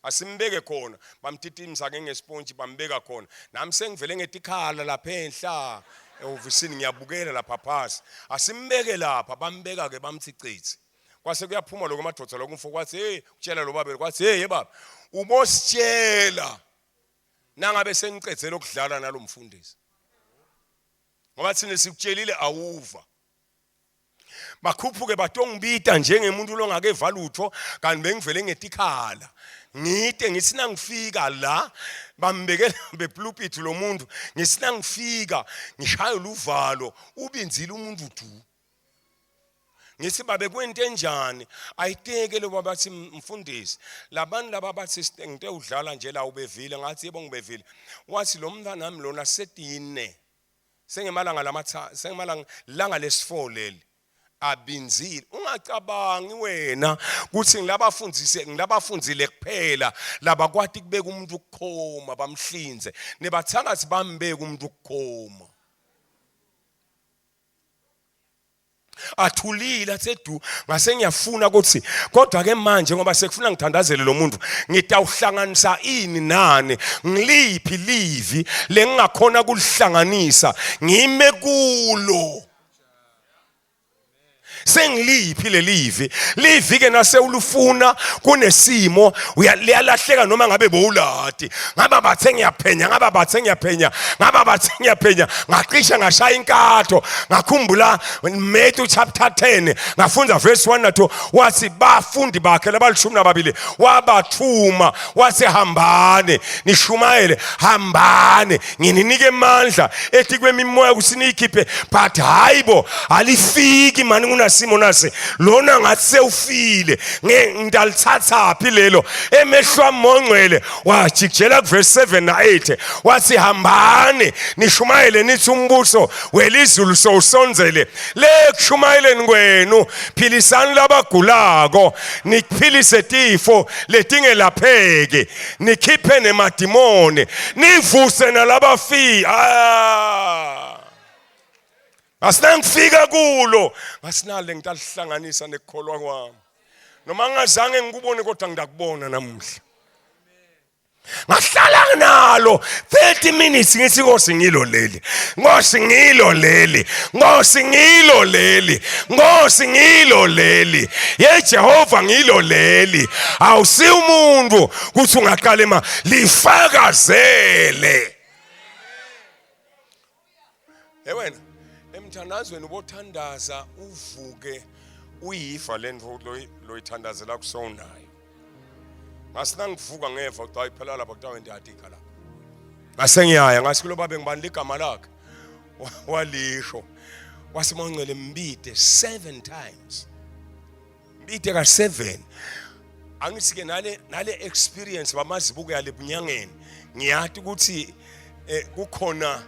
asimbeke khona bamtitimisa ke ngesponge bambeka khona nami sengivele ngetikhala lapha enhla eofisini ngiyabukela lapha phasi asimbeke lapha bambeka ke bamthicithi kwase kuyaphuma lokho amadodza lokumfo kwathi hey utshela lo baba kwathi hey baba ubositshela nangabe sengicedzela ukudlala nalomfundisi ngoba thina sikutshelile awuva bakhuphuke batongibita njengemuntu longakeva lutho kanti bengivele ngetikhala ngite ngisina ngifika la bambekela bepulpit lo muntu ngisina ngifika ngishaya luvalo ubinzile umuntu du ngithi babe kwente njani ayiteke lo babathi mfundisi labantu laba bathi ngite udlala nje la ubevile ngathi yebo ngibevile wathi lo mntana nami lona sedine sengemalanga langa lesi4 leli abinzile ungacabangi wena ukuthi ngilabafundzile kuphela labakwati kubeka umuntu ukukhoma bamhlinze nebathakathi bambeka umuntu ukukhoma athulile atsedu ngase ngiyafuna ukuthi kodwa ke manje ngoba sekufuna ngithandazele lo muntu ngitawuhlanganisa ini nani ngiliphi livi lengingakhona kulihlanganisa ngime kulo sengiliphi lelivi ke nase ulufuna kunesimo uyalahleka noma ngabe bowulati ngaba bathe ngiyaphenya ngaqisha ngashaya inkatho ngakhumbula Matthew chapter 10 ngafunda verse 1 na 2 wathi bafundi bakhe labalishumi nababili wabathuma wathi hambane nishumayele hambane ngininike amandla ethi kwemimoya kusinikhiphe but hayibo alifiki mani Simonase lona ngathi sewufile ngidalithatha phi lelo emehlwa mongcwele wajikjela verse 7 na 8 wathi hambane nishumayele nithi umbuso welizulu sowusonzele lekushumayeleni kwenu philisani labagulako niphilise tifo letingelapheke nikhiphe nemadimoni nivuse nalabafi Asinangifika kulo ngasinale ngitahlanganisa nekukholwa kwami noma ngazange ngikubone kodwa ngidakubona namuhla ngahlala nalo 30 minutes ngithi Nkosi ngilo leli Nkosi ngilo leli Nkosi ngilo leli Nkosi ngilo leli ye Jehova ngilo leli awusi umuntu kuthi ungaqala ema lifakazele wena emthandazweni ubothandaza uvuke uyifa lento loyithandazela kusonayo ngasina ngivuka ngeva ukuthi ayiphela lapha kuthiwa ndiyadika lapha ngase ngiyaya ngasi kulo babe ngibani ligama lakhe walisho wasimongcele Mbide 7 times Mbide ka 7 angisike nale experience bamazibuko yale bunyangeni ngiyathi ukuthi kukhona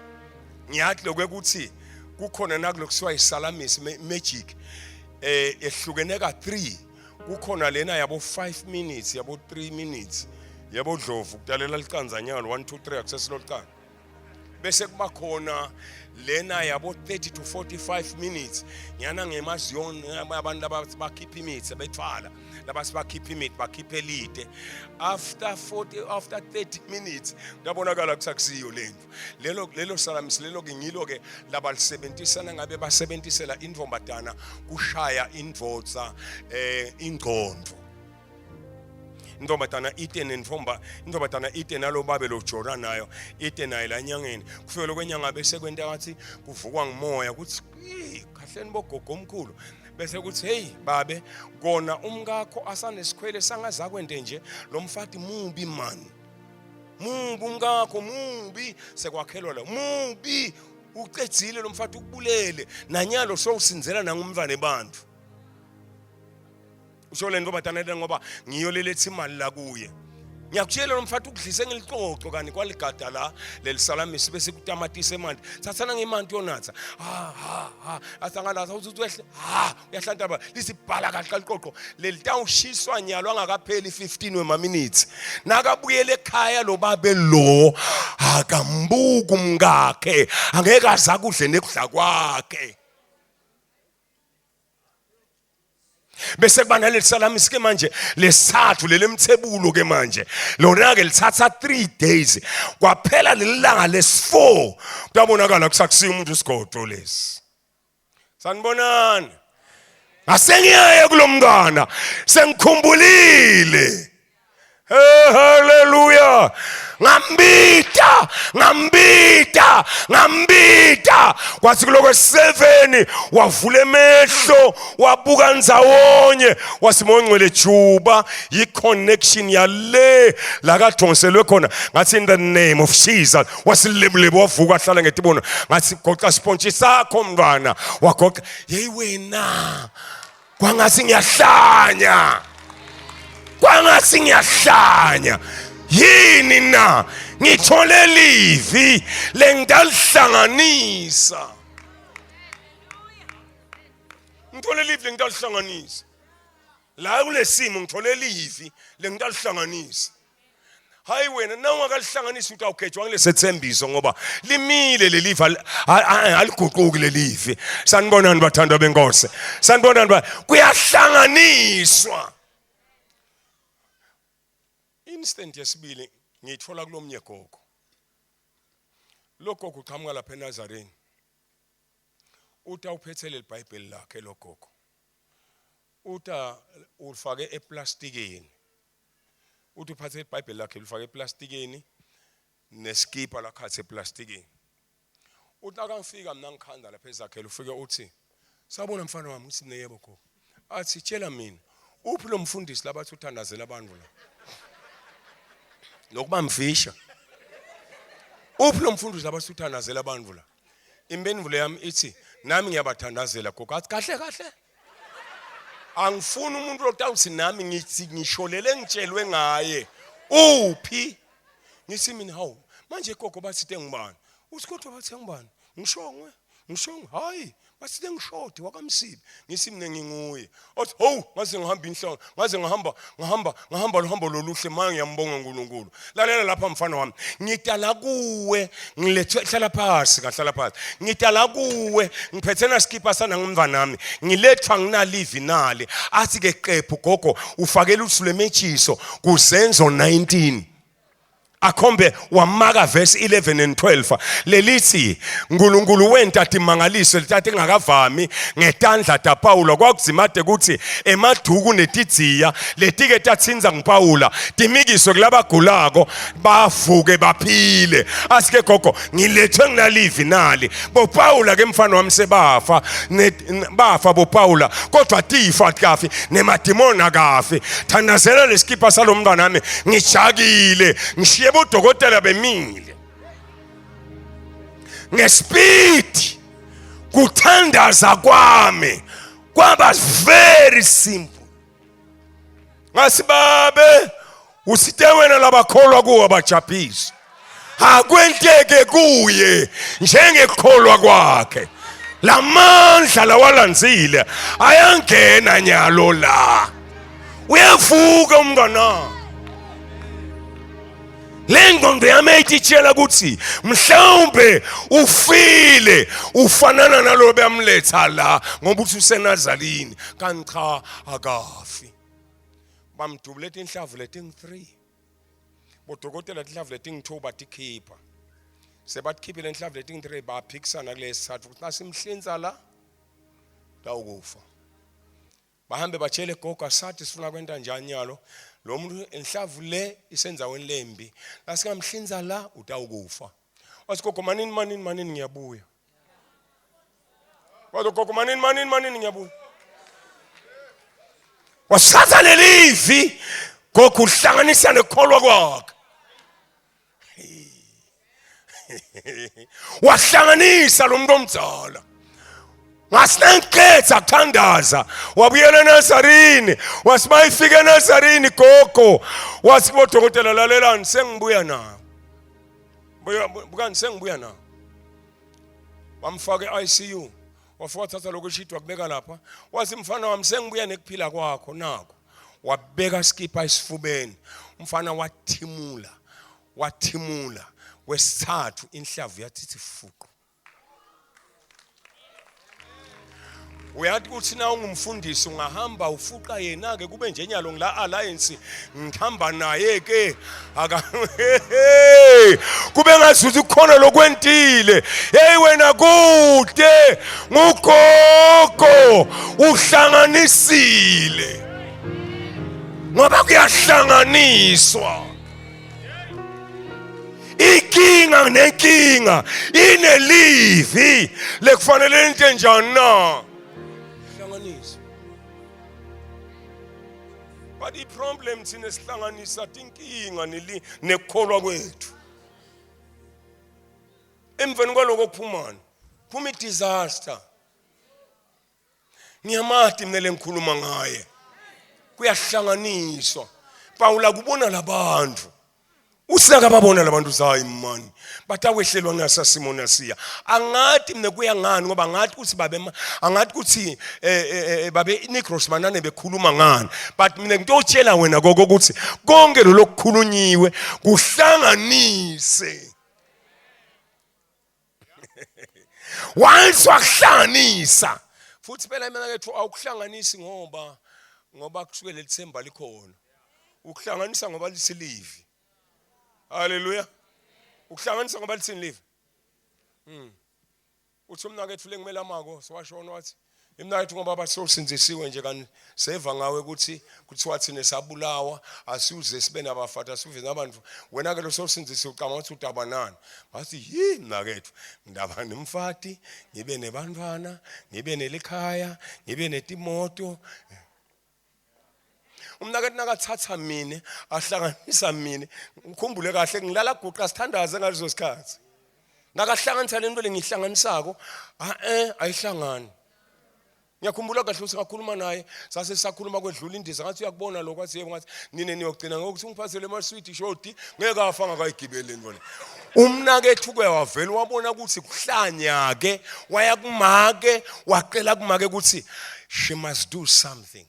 ngiyathi lokuthi kukhona nakulokusiwa isalamisi magic ehlukene ka 3 kukhona lena yabo 5 minutes yabo 3 minutes yabo Dlovu kudalela licanzanyalo 1 2 3 access lolqala bese kuba khona lena yabo 30 to 45 minutes ngiyana ngemaziyoni abantu abakhipha imithi bethwala labasibakhipha imithi bakhiphe elide after 30 minutes ngabonakala kusakusiyo lento lelo salamisi lelo ke ngilo ke labalisebenzisana ngabe basebenzisela indvombadana kushaya indvodza ingqondo indobatana ite nenfomba indobatana ite nalo babe lo Jordan nayo ite nayo la nyangeni kufike lokwenyanga bese kwenta ngathi kuvukwa ngimoya ukuthi kahleni bogogo omkhulu bese kuthi hey babe kona umkakho asanesikhwele sangaza kwente nje lo mfati mubi man mubi umkakho mubi sekwakhelwa la mubi ucedzile lo mfati ukubulele nanyalo sowusinzela nangumvane bantu usho le ndobatana ngoba ngiyolelethi imali la kuye ngiyakutshela lo mfati ukudlise ngilixoxo kani kwaligada la lelisalamisi bese kutamatisa emanti thathana ngemanti yonatha asangalatha uthi wehle uyahlanta ba lisibhala kahle liqoqo lelitawushiswa nyalo angakapheli 15 wema minutes nakabuyele ekhaya lo babe lo akambuku umkakhe angeke aza kudle nekudla kwakhe bese kubana lelisalamisi ke manje lesathu lelemthebulo ke manje lona ke lithatha 3 days kwaphela lelilanga lesi4 kuyabonakala kusakusiya umuntu usigodo lesi sanibonani ngasengiyaye kulomntwana sengikhumbulile haleluya ngambita kwathi kuloko 7 wavula emehlo wabuka nzawonye wasimongcwele juba i-connection yale la kadonselwe khona ngathi in the name of Jesus wasilebulebo wavuka ahlala ngetibono ngathi goqa sponge sakho mntwana wagoqa hey wena kwangathi ngiyahlanya yini na ngithole livi lengidalihlanganisa la kulesimo ngithole livi lengidalihlanganisa hayi wena nawungakalihlanganisa utawugejwa ngelesethembiso ngoba limile lelivi aliguquki lelivi sanibonani bathandwa benkosi sanibonani kuyahlanganiswa instant yesibili ngiyithola kulomnye gogo lo gogo uqhamuka lapha eNazareni uta uphethele iBhayibheli lakhe lo gogo uta ufake eplastikini uthi uphathe iBhayibheli lakhe ufake eplastikini neskipa lakhathe eplastikini uthi akangifika mina ngikhanda lapha ezakhela ufike uthi sabona mfana wami uthi neyebo gogo athi tshela mina uphi lo mfundisi labathi uthandazela abantu la lokuba mfisha uphi lo mfundisi labasuthandazela abantu la impendulo yami ithi nami ngiyabathandazela gogo athi kahle angifuni umuntu otawuthi nami ngithi ngisholele ngitshelwe ngaye uphi ngisi mina hawu manje gogo bathi ngibani uthi kodwa bathi ngibani ngishongwe ngisho hayi basile ngishodi wakamsibi ngisi mina nginguye othi ho ngaze ngihamba inhlanga ngaze ngahamba lohambo loluhle manje ngiyambonga uNkulunkulu lalela lapha mfana wami ngidala kuwe ngilethwe hlala phansi ngahlala phansi ngidala kuwe ngiphethe na skipper sana ngumvana nami ngilethwa nginalivi nali athi ke qephu gogo ufakela usuku lemechiso kuzenzo 19 akhombe wamaka verse 11 and 12 lelithi uNkulunkulu wentati mangaliso lithathe engakavami ngetandla taPaula kwakuzimade ukuthi emaduku netidziya letike tatsinza ngiPaula timikiswe kulabagulako bavuke baphile asike gogo ngilethwe nginalivi nali boPaula ke mfana wami sebafa bafa boPaula kodwa tifa kafi nemadimoni akafi thandazela leskipa salomntwana nami ngijakile ngishiye bodokotela bemile ngespeed kuthandaza kwami kwaba very simple ngasibabe usite wena labakholwa kuwe abajabhisi akwenteke kuye njengekholwa kwakhe lamandla lawalanzile ayangena nyalo la uyavuka umngana lengqondo yami itshela ukuthi mhlawumbe ufile ufanana nalo beyamletha la ngoba uthi usenazalini kanti cha akafi bamdubuleta inhlavu leting3 bodokotela inhlavu leting2 batikhipha sebatikhiphile inhlavu leting3 baphikisana kulesithathu ukuthi nasimhlinza la dawukufa bahambe batshele gogo sathi sifuna kwenta njani nyalo lo muntu enhlavu le isenzaweni lembi lasingamhlinza la utawukufa wasigogo manini ngiyabuya wagogo manini ngiyabuya wasatha lelivi gogo uhlanganisa nekholwa kwakhe wahlanganisa lo muntu omdzala Ngasinekhetha kuthandaza wabuyela eNazarini wasibayifika eNazarini gogo wasibodokotela lalelani sengibuya nawo bukani sengibuya nawo wamfaka eICU wafika wathatha lokushidwa kubeka lapha wathi mfana wami sengibuya nekuphila kwakho nako wabeka skipper esifubeni umfana wathimula wesithathu inhlavu yathi fuqu uyathi kuthi na ungumfundisi ungahamba ufuqa yena ke kube njenyalo ngila alliance ngihamba naye ke aka kube ngasuthi kukhona lokwentile hey wena kude ngugogo uhlanganisile ngoba kuyahlanganiswa ikinga nenkinga inelivi lekufanele into njani na but the problem thina sihlanganisa inkinga nekholwa kwethu emveni kwaloko kuphumana phuma idisaster ngiyamati mina lengikhuluma ngaye kuyahlanganiswa Paula kubona labantu usaka babona labantu zayi mani batawehlelwa ngasa Simona siya angathi mina kuya ngani ngoba ngathi ukuthi babe angathi ukuthi babe Negros manane bekhuluma ngani but mina ngitotshela wena gogo ukuthi konke lo lokukhulunyiwe kuhlanganise once wakuhlanganisa futhi phela mina kethu awukuhlanganisi ngoba kusuke lelithemba likhona ukuhlanganisa ngoba lisilivi Hallelujah. Ukuhlanganisa ngoba lithini live. Uthi umnakethu lengimela amako siwashona wathi imnakethu ngoba basosinzisiwe nje kan seva ngawe ukuthi kuthiwa thina sabulawa asiuze sibe nabafata sive nabantu wena ke lo sosinzisiwe ucama ukuthi udaba nani bathi yi mnakethu ngidaba nemfati ngibe nebantwana ngibe nelikhaya ngibe netimoto umnakethu nakathatha mina ahlanganisa mina ngikhumbule kahle ngilala guqa sithandaze ngalezo sikhathi nakahlanganisa lento lengihlanganisako ayihlangani Ngiyakhumbula kahle usakhuluma naye sase sisakhuluma kwedlula indiza ngathi uyakubona lokho wathi yebo ngathi nine niyogcina ngokuthi ungiphasele amaswiti shoti ngeke afa ngakayigibeleni bona. Umnakethu ke wavela wabona ukuthi kuhlanya ke waya kumake waqela kumake ukuthi she must do something.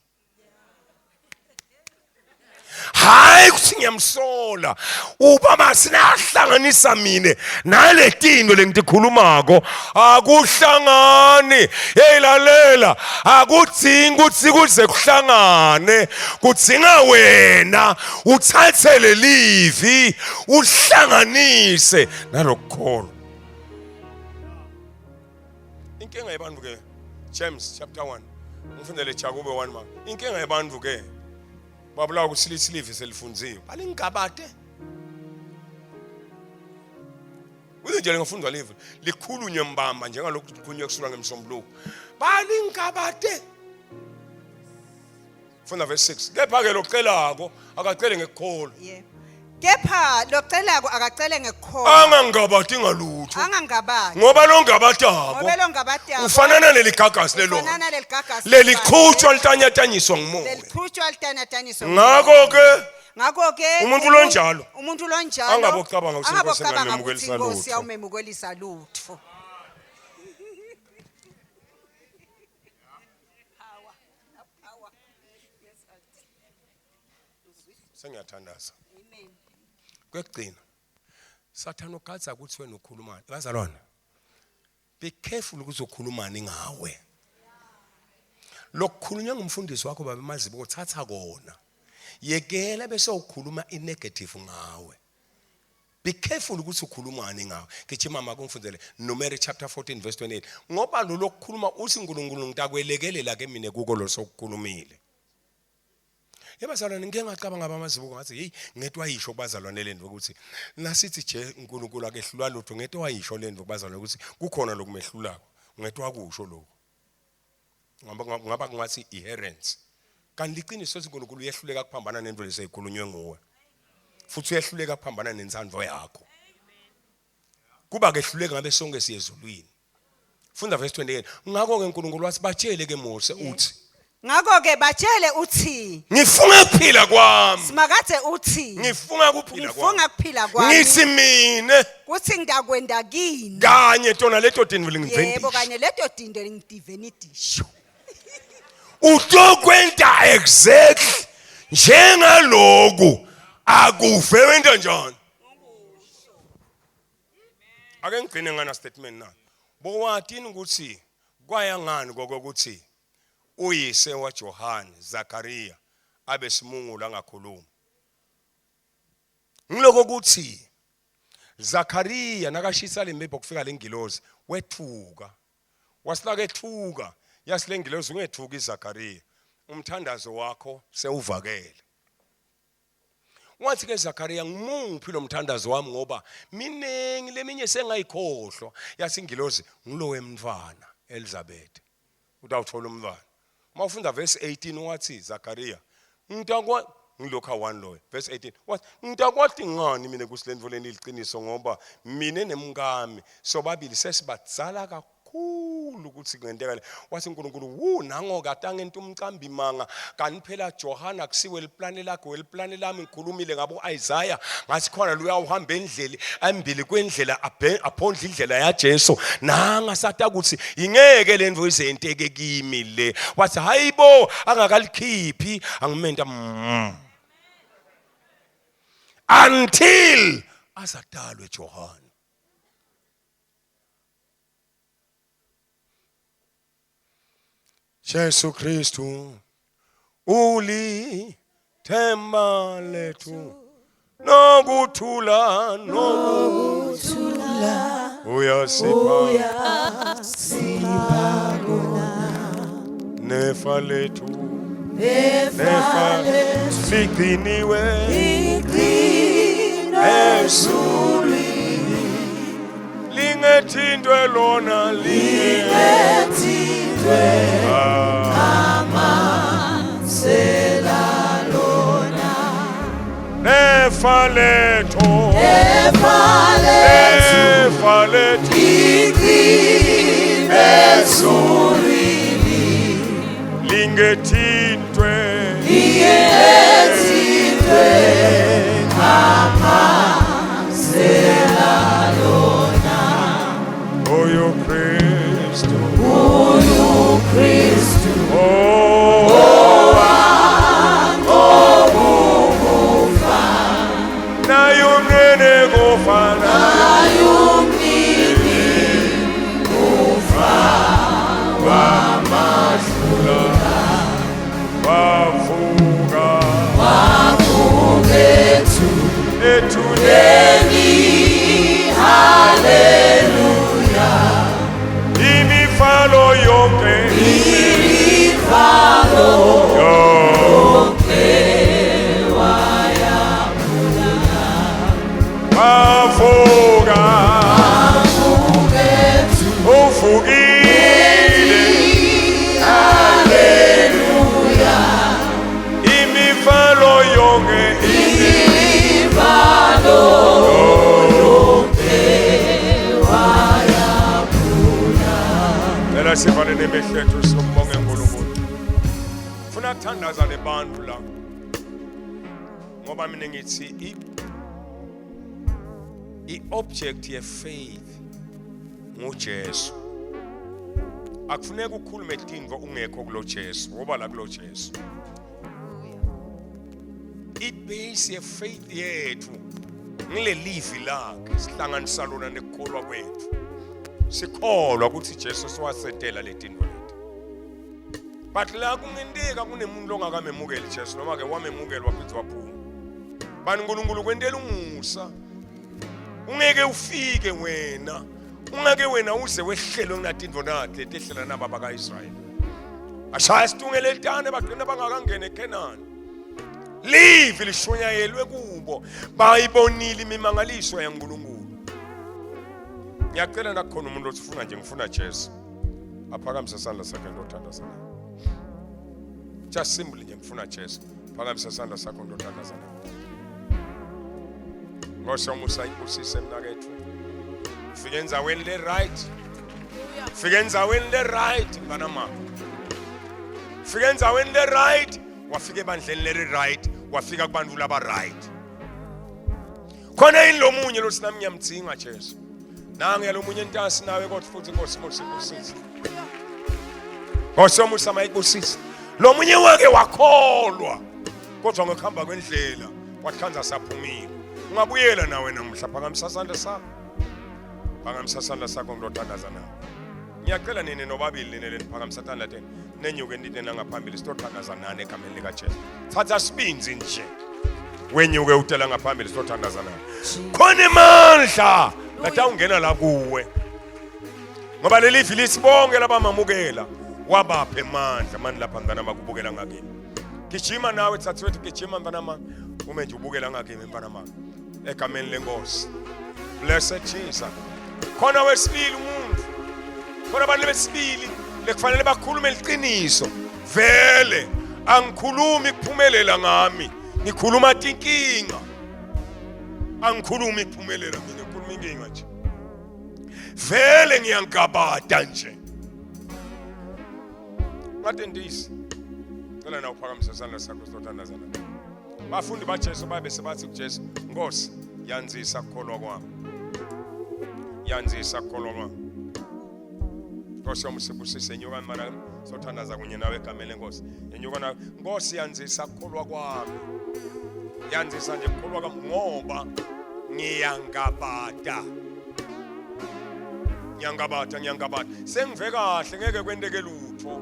Hayi kuthi ngiyamsola ubaba sinahlanganisa mine nale tino lengitikhulumako akuhlangani eyilalela akudzingi ukuthi kuze kuhlangane kudzinga wena uthathe lelivi uhlanganise nalokukholwa. Inkinga yabantu ke James chapter 1 ngifundele Jakube 1 ma inkinga yabantu ke babulawa ukuthi silive selifunziwe balingabade uyinjele ngifundwa live likhulunywe mbamba njengalokhu kukhulunywe kusula ngemsombuluko balingabade. Funda verse 6 kepha ke locelako akacele ngekukholo kepha locelako akacele ngekukholo angangabadi ngalutho angangabadi ngoba lo ngabatako ufanana neligagasi lelo leliqhutshwa litanyatanyiswa ngumoya ngakho ke umuntu lonjalo angabocabanga ukuthi Inkosi awumemukelisa lutho. Sengiyathandaza kwekugcina Sathane ugadza ukuthi wena ukhulumani bazalwana be careful ukuthi ukhulumani ngawe lokukhulunywa ngumfundisi wakho baba mazibo uthatha kona yekela bese ukhuluma inegative ngawe. Be careful ukuthi ukhulumani ngawe. Ngithi mama kungifundele Numeri chapter 14 verse 28 ngoba lo lokukhuluma uthi uNkulunkulu ngitakwelekelela ke mina kuko lo sokukhulumile. Yebazalwane ngeke ngacabanga abamazibuko ngathi hey ngeke wayisho kubazalwane lendvu ukuthi nasithi je uNkulunkulu akehlulwa lutho ngeke wayisho lendvu kubazalwane ukuthi kukhona lokumehlulako ngeke wakusho lokho ngaba kungathi inherence kanti liqiniso uNkulunkulu uyehluleka kuphambana nendvu leseyikhulunywe nguwe futhi uyehluleka kuphambana nensandvo yakho kuba kehluleka ngabe sonke siyezulwini. Funda verse 28 ngakho ke uNkulunkulu wathi batshele ke Mose uthi ngakho ke batshele uthi ngifunga ukuphila kwami simakathe uthi ngifunga kuphila kwami ngithi mine kuthi ngidakwenda kini kanye tona leto dini ngivendisha yebo kanye leto dinde ngidivenidisho utokwenda exactly njengaloku akuve wenda njani ake ngigcine ngana statement na bowathini ukuthi kwayangani kokuthi uyise waJohane Zakariya abesimungula ngakhuluma ngiloko ukuthi Zakariya nakashisa lembepo kufika lengilozi wethuka wasilaka ethuka yasilengilozi ungethuki Zakariya umthandazo wakho sewuvakele. Wathi ke Zakariya ngimuphi lo mthandazo wami ngoba minengi leminye sengayikhohlwa yasingilozi ngilo wemntwana Elizabeth utawuthola umntwana. Mawufunda verse 18 wathi Zakariya ngitakwa ngilokha 1 lo verse 18 wathi ngitakwathi ngani mina kusilendvoleni iliqiniso ngoba mina nemngami sobabili sesibadzala kakhulu ukuthi kungenteka wathi uNkulunkulu nango katanga into umcambi manga kanti phela Johana kusiwe liplane lakho weliplane lami ngikhulumile ngabo Isaiah ngathi khona luya uhamba endleli embili kwendlela aphondla indlela yaJesu nanga satha ukuthi ingeke lendvo izenteke kimi le wathi hayibo angakalikhiphi angimenta until azadalwe Johana. Jesu Kristu uli themba lethu nokuthula uyasipha nefa lethu liqiniwe ezulwini lingethintwe lona lingethintwe amasela lona nefa lethu liqiniwe ezulwini ngethintwe oyo Kristu nayo mnene kufana wamashula wavuka ethuneni haleluya imifalo yonke wavuka uvukile haleluya imifalo yonke Ela sivale nemehlethu sombonge uNkulunkulu. Funa ukuthandaza lebantu la. Ngoba mina ngithi i-object ye faith nguJesu. Akufuneka ukukhulume izinto ungekho kulo Jesu, ngoba la kulo Jesu. I-base ye faith yethu ngile livi lakhe sihlanganisa lona nekukholwa kwethu. Sikholwa ukuthi Jesu siwasetela lezinto leti. But la kungenteka kunemuntu longakamemukeli Jesu noma ke wamemukeli waphethe waphuma. Bani uNkulunkulu kwentela umusa. Ungeke ufike wena. Ungeke wena uze wehlelwe kunatinto nakhe tehlela naba bakaIsrael. Ashaya situngele letane bagcina bangakangena eKenani. Live lishonyayelwe kubo. Bayibonile imimangaliso yaNkulunkulu. Ngiyacela nakhona umuntu osifuna nje ngifuna Jesu. Aphakamisa isandla sakhe ndothandazana. Just simply nje ngifuna Jesu. Aphakamisa isandla sakho ndothandazana. Ngosomusa ibusise mnakethu. Fike enzaweni le right. Fike enzaweni le right mfana mama. Fike enzaweni le right, wafika ebandleni le right, wafika kubantu laba right. Khona yini lo munye lo sinami ngiyamdzinga Jesu. Nange lo munye intasi nawe kodwa futhi Nkosi musibusise. Ngosomusa mayibusise. Lo munye wake wakholwa kodwa ngokuhamba kwendlela wathkanza saphumile. Ungabuyela nawe namhla phakamisa isandla sakho. Phakamisa isandla sakho ngilothandaza nawe. Ngiyacela nini nobabili nene phakamisa isandla tena. Nenyuke nditena ngaphambili sitothandaza nani egameni lika Jesu. Thatha sibinzi nje. Wenyuke utela ngaphambili sitothandaza nani. Khona amandla lata ungena la kuwe. Ngoba leli livi lisibonke labamamukela wabaphe amandla manje lapha ngana makubukela ngakini. Gijima nawe thathi wethu gijima mfana mama. Ume nje ubukela ngakini mfana mama. Egameni lenkosi. Blessed Jesus. Khona wesibili umuntu. Khona abantu besibili lekufanele bakhulume iqiniso. Vele angikhulumi kuphumelela ngami. Ngikhuluma inkinga. Angikhulumi ikuphumelela mina ngikhuluma inkinga nje. Vele ngiyangabada nje. Ngathi ndisi. Cela na uphakamisa isandla sakho sithandazana. Bafundi baJesu babe sebathi kuJesu, Nkosi, yanzisa ukukholwa kwami. Yanzisa ukukholwa kwami. Nkosi umsibusise nyuka mara sothandaza kunye nawe egameni lenkosi. Yenyuka na Nkosi yanzisa ukukholwa kwami. Yanzisa nje ukukholwa kwami ngoba ngiyangabada. Ngiyangabada. Sengive kahle ngeke kwenteke lutho.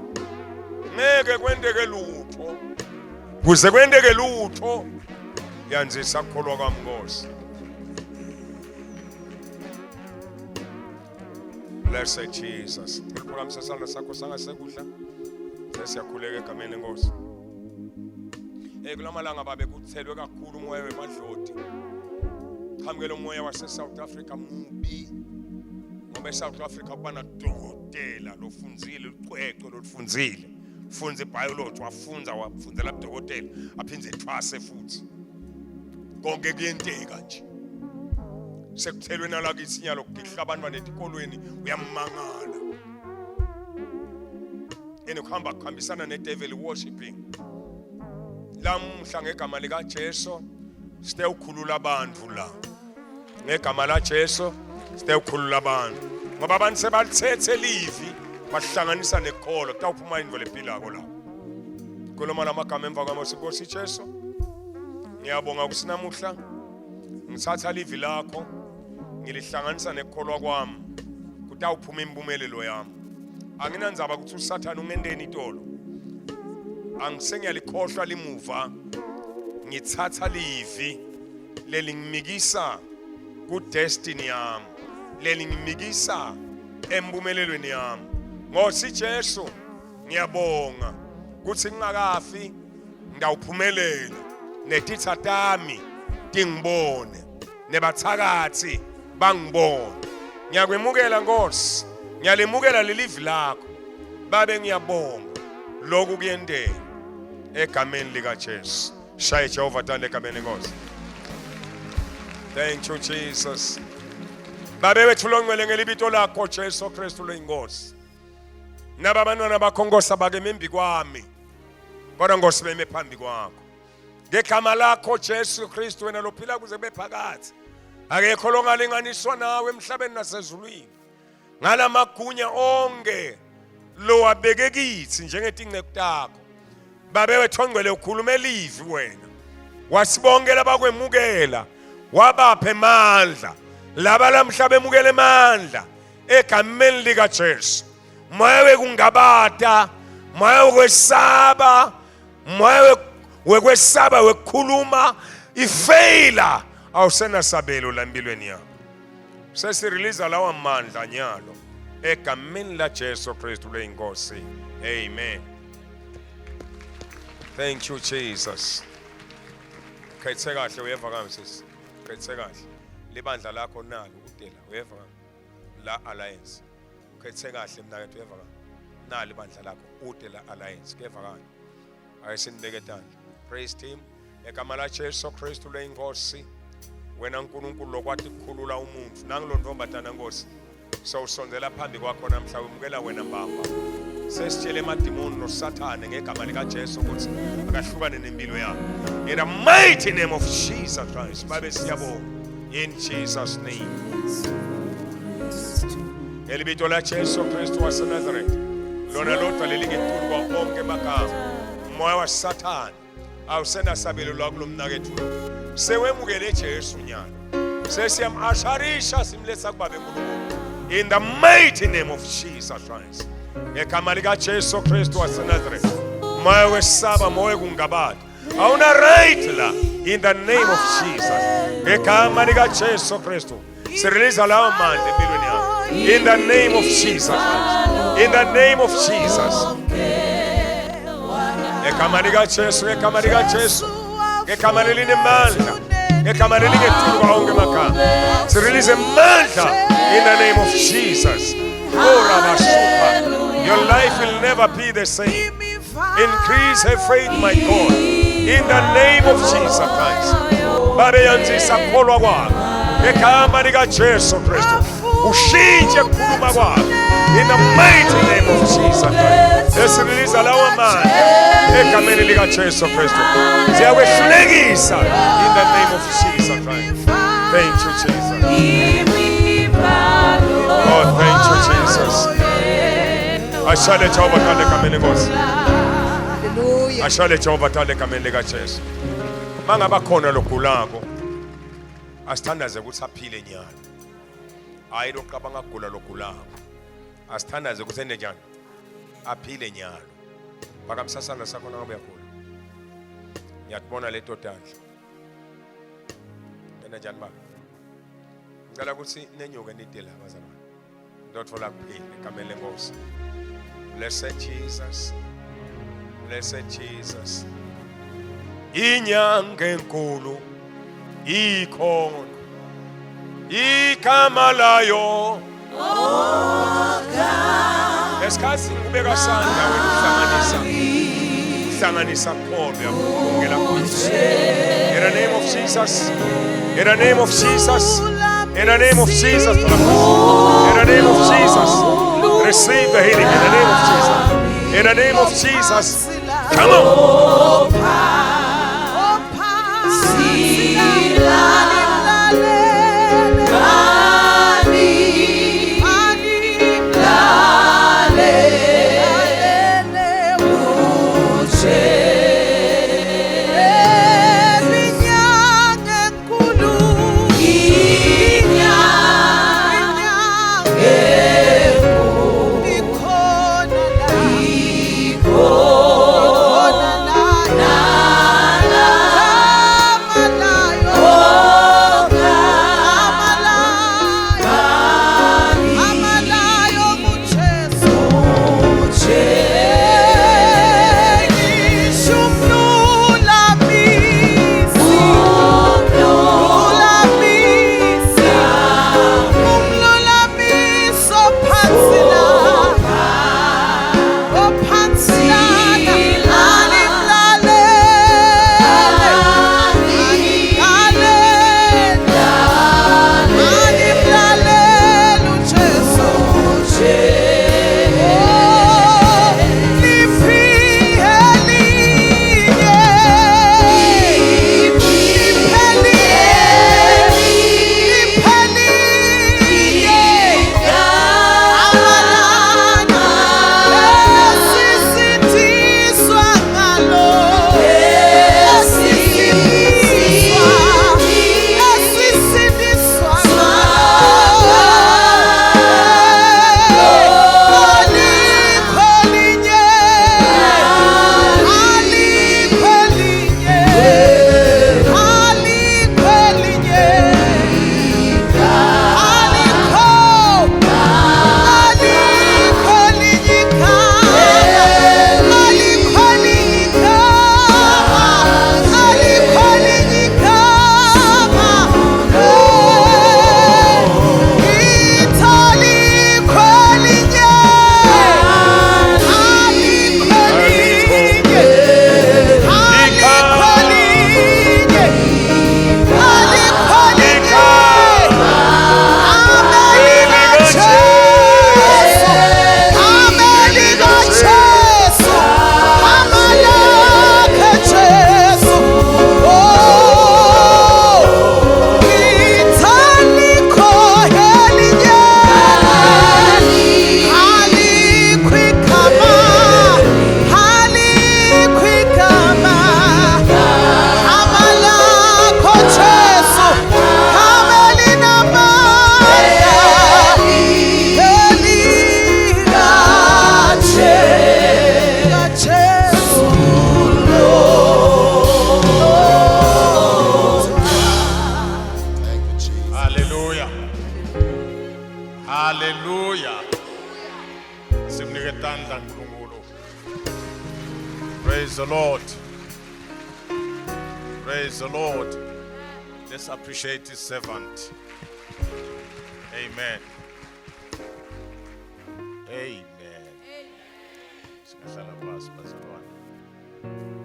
Ngeke kwenteke lutho. Kuze kwenteke lutho. Yanzisa ukukholwa kwami Nkosi. Blessed Jesus. Ngiphakamisa isandla sakho sangasekudla. Sesiyakhuleka egameni lenkosi. Kulamalanga babe kuthelwe kakhulu umoya wemadloti. Qhamukela umoya wase South Africa mubi. Ngoba South Africa kubana dokotela lofunzile uqweqwe lofunzile. Ufunza ibiology wafunzela udokotela aphindze ethwase futhi. Konke kuyenteka nje. Sekuthelwe nalaki isinyalo kugihla abantu banetikolweni uyamangala. enokuhamba kuhambisana nedevil worshiping. Lamhla ngegama lika Jesu site ukhulula abantu la. Ngegama la Jesu site ukhulula abantu. Ngoba abantu sebalithethe livi bahlanganisa nekholo kutawuphuma indvo lephilako la. Kuloma lamagama emva kwami Nkosi Jesu. Ngiyabonga ukuthi namuhla ngithatha livi lakho ngilihlanganisa nekholwa kwami kutawuphuma impumelelo yami. Anginandzaba ukuthi uSathane ungendeni itolo. Angisengiyalikhohlwa limuva. Ngithatha livi lelingimikisa ku destiny yami. Lelingimikisa empumelelweni yami. Nkosi Jesu ngiyabonga ukuthi ngingakafi ngidawuphumelela. Netitha tami tingibone. Nebathakathi bangibone. Ngiyakwemukela Nkosi. Ngiyalemukela lelivi lakho. Babe ngiyabonga lokhu kuyendela egameni lika Jesu. Shaye Jehova tande egameni Nkosi. Thank you Jesus. Babe wethu longcwele ngelibito lakho Jesu Kristu leyinkosi. Nababantwana bakho Nkosi abake membi kwami. Kodwa Nkosi beme phambi kwakho. Ngegama lakho Jesu Kristu wena lophila kuze bephakathi. Akekho longalinganiswa nawe emhlabeni nasezulwini. Ngalamagunya onke lo abeke kithi njengetinqe takho. Babe wethu ongcwele ukhuluma elivi wena. Wasibongela abakwemukela. Wabaphe amandla. Laba lamhlaba emukele amandla egameni lika Jesu. Moya wekungabata, moya wekwesaba, moya wekwesaba wekukhuluma ifeyila awusenasabelo la empilweni yakho. Sesirelease lawa mandla nyalo egameni la Jesu Kristu leyinkosi. Amen. Thank you Jesus. Khayithe kahle uyeva kami sisi. Khayithe kahle. Libandla lakho nalo udela uyeva la alliance. Khayithe kahle mina ke uyeva nalo ibandla lakho udela alliance. Keva kani. Ayisinibeke tandla. Praise team. Egama la Jesu Kristu leyinkosi. Wena uNkulunkulu lokwathi ukukhulula umuntu. Nangilo ntombatana Nkosi. Sawusondela phambi kwakho namhla umkela wena mbamba. Sesitshele emadimoni noSathane ngegama lika Jesu ukuthi akahlukane nempilo yakho. In the mighty name of Jesus Christ. Babe siyabonga. In Jesus name. Elibito la Jesu Kristu wase Nazareth. Lona lodwa lelingetulu kwa onke magama. Moya wa Sathane awusenasabelo lwakho lomnakethu. Sewemukele Jesu nyana. Sesiyam-asharisha simletha kubabe uNkulunkulu. In the mighty name of Jesus Christ. Ngegama lika Jesu Kristu wase Nazareth. Moya wesaba, moya kungabata. Awuna right la. In the name of Jesus. Ngegama lika Jesu Kristu. Sirelease lawo mandla empilweni yakho. In the name of Jesus Christ. In the name of Jesus. Ngegama lika Jesu, ngegama lika Jesu. Ngegama leline mandla. Ngegama lelingetulu kwa onke magama. Sirelease mandla in the name of Jesus. Oh Rabasupa. Your life will never be the same. Increase her faith, my God. In the name of Jesus Christ. Babe yanzisa kholwa kwakho. Ngegama lika Jesu Kristu. Ushintshe kukhuluma kwakho. In the mighty name of Jesus Christ. Esirelease lawo mandla egameni lika Jesu Kristu. Siyawehlulekisa in the name of Jesus Christ. Thank you Jesus. Oh, thank you Jesus. Ashale Jehova tale egameni Nkosi. Hallelujah. Ashale Jehova tale egameni lika Jesu. Mangaba khona logulako asithandaze ukuthi aphile nyana. Hayi lokuqabanga kugula logulako. Asithandaze ukuthi ende njani aphile nyalo. Bakamsasana sakho nangabe yakhula. Ngiyakubona leto tandla. Ende njani baba? Ngicela ukuthi nenyuke nidela abazalwane. Ndothola kuphila egameni leNkosi. Blessed Jesus. Blessed Jesus. Inyanga enkulu ikhona. Igama layo esikhathi ubeka sandla wena uhlanganisa khona yakungela kuthi. In the name of Jesus. In the name of Jesus. In the name of Jesus. In the name of Jesus. Receive the healing in the name of Jesus. In In the name of Jesus. Come on. Praise the Lord. Praise the Lord. Let's appreciate his servant. Amen. Amen. Amen.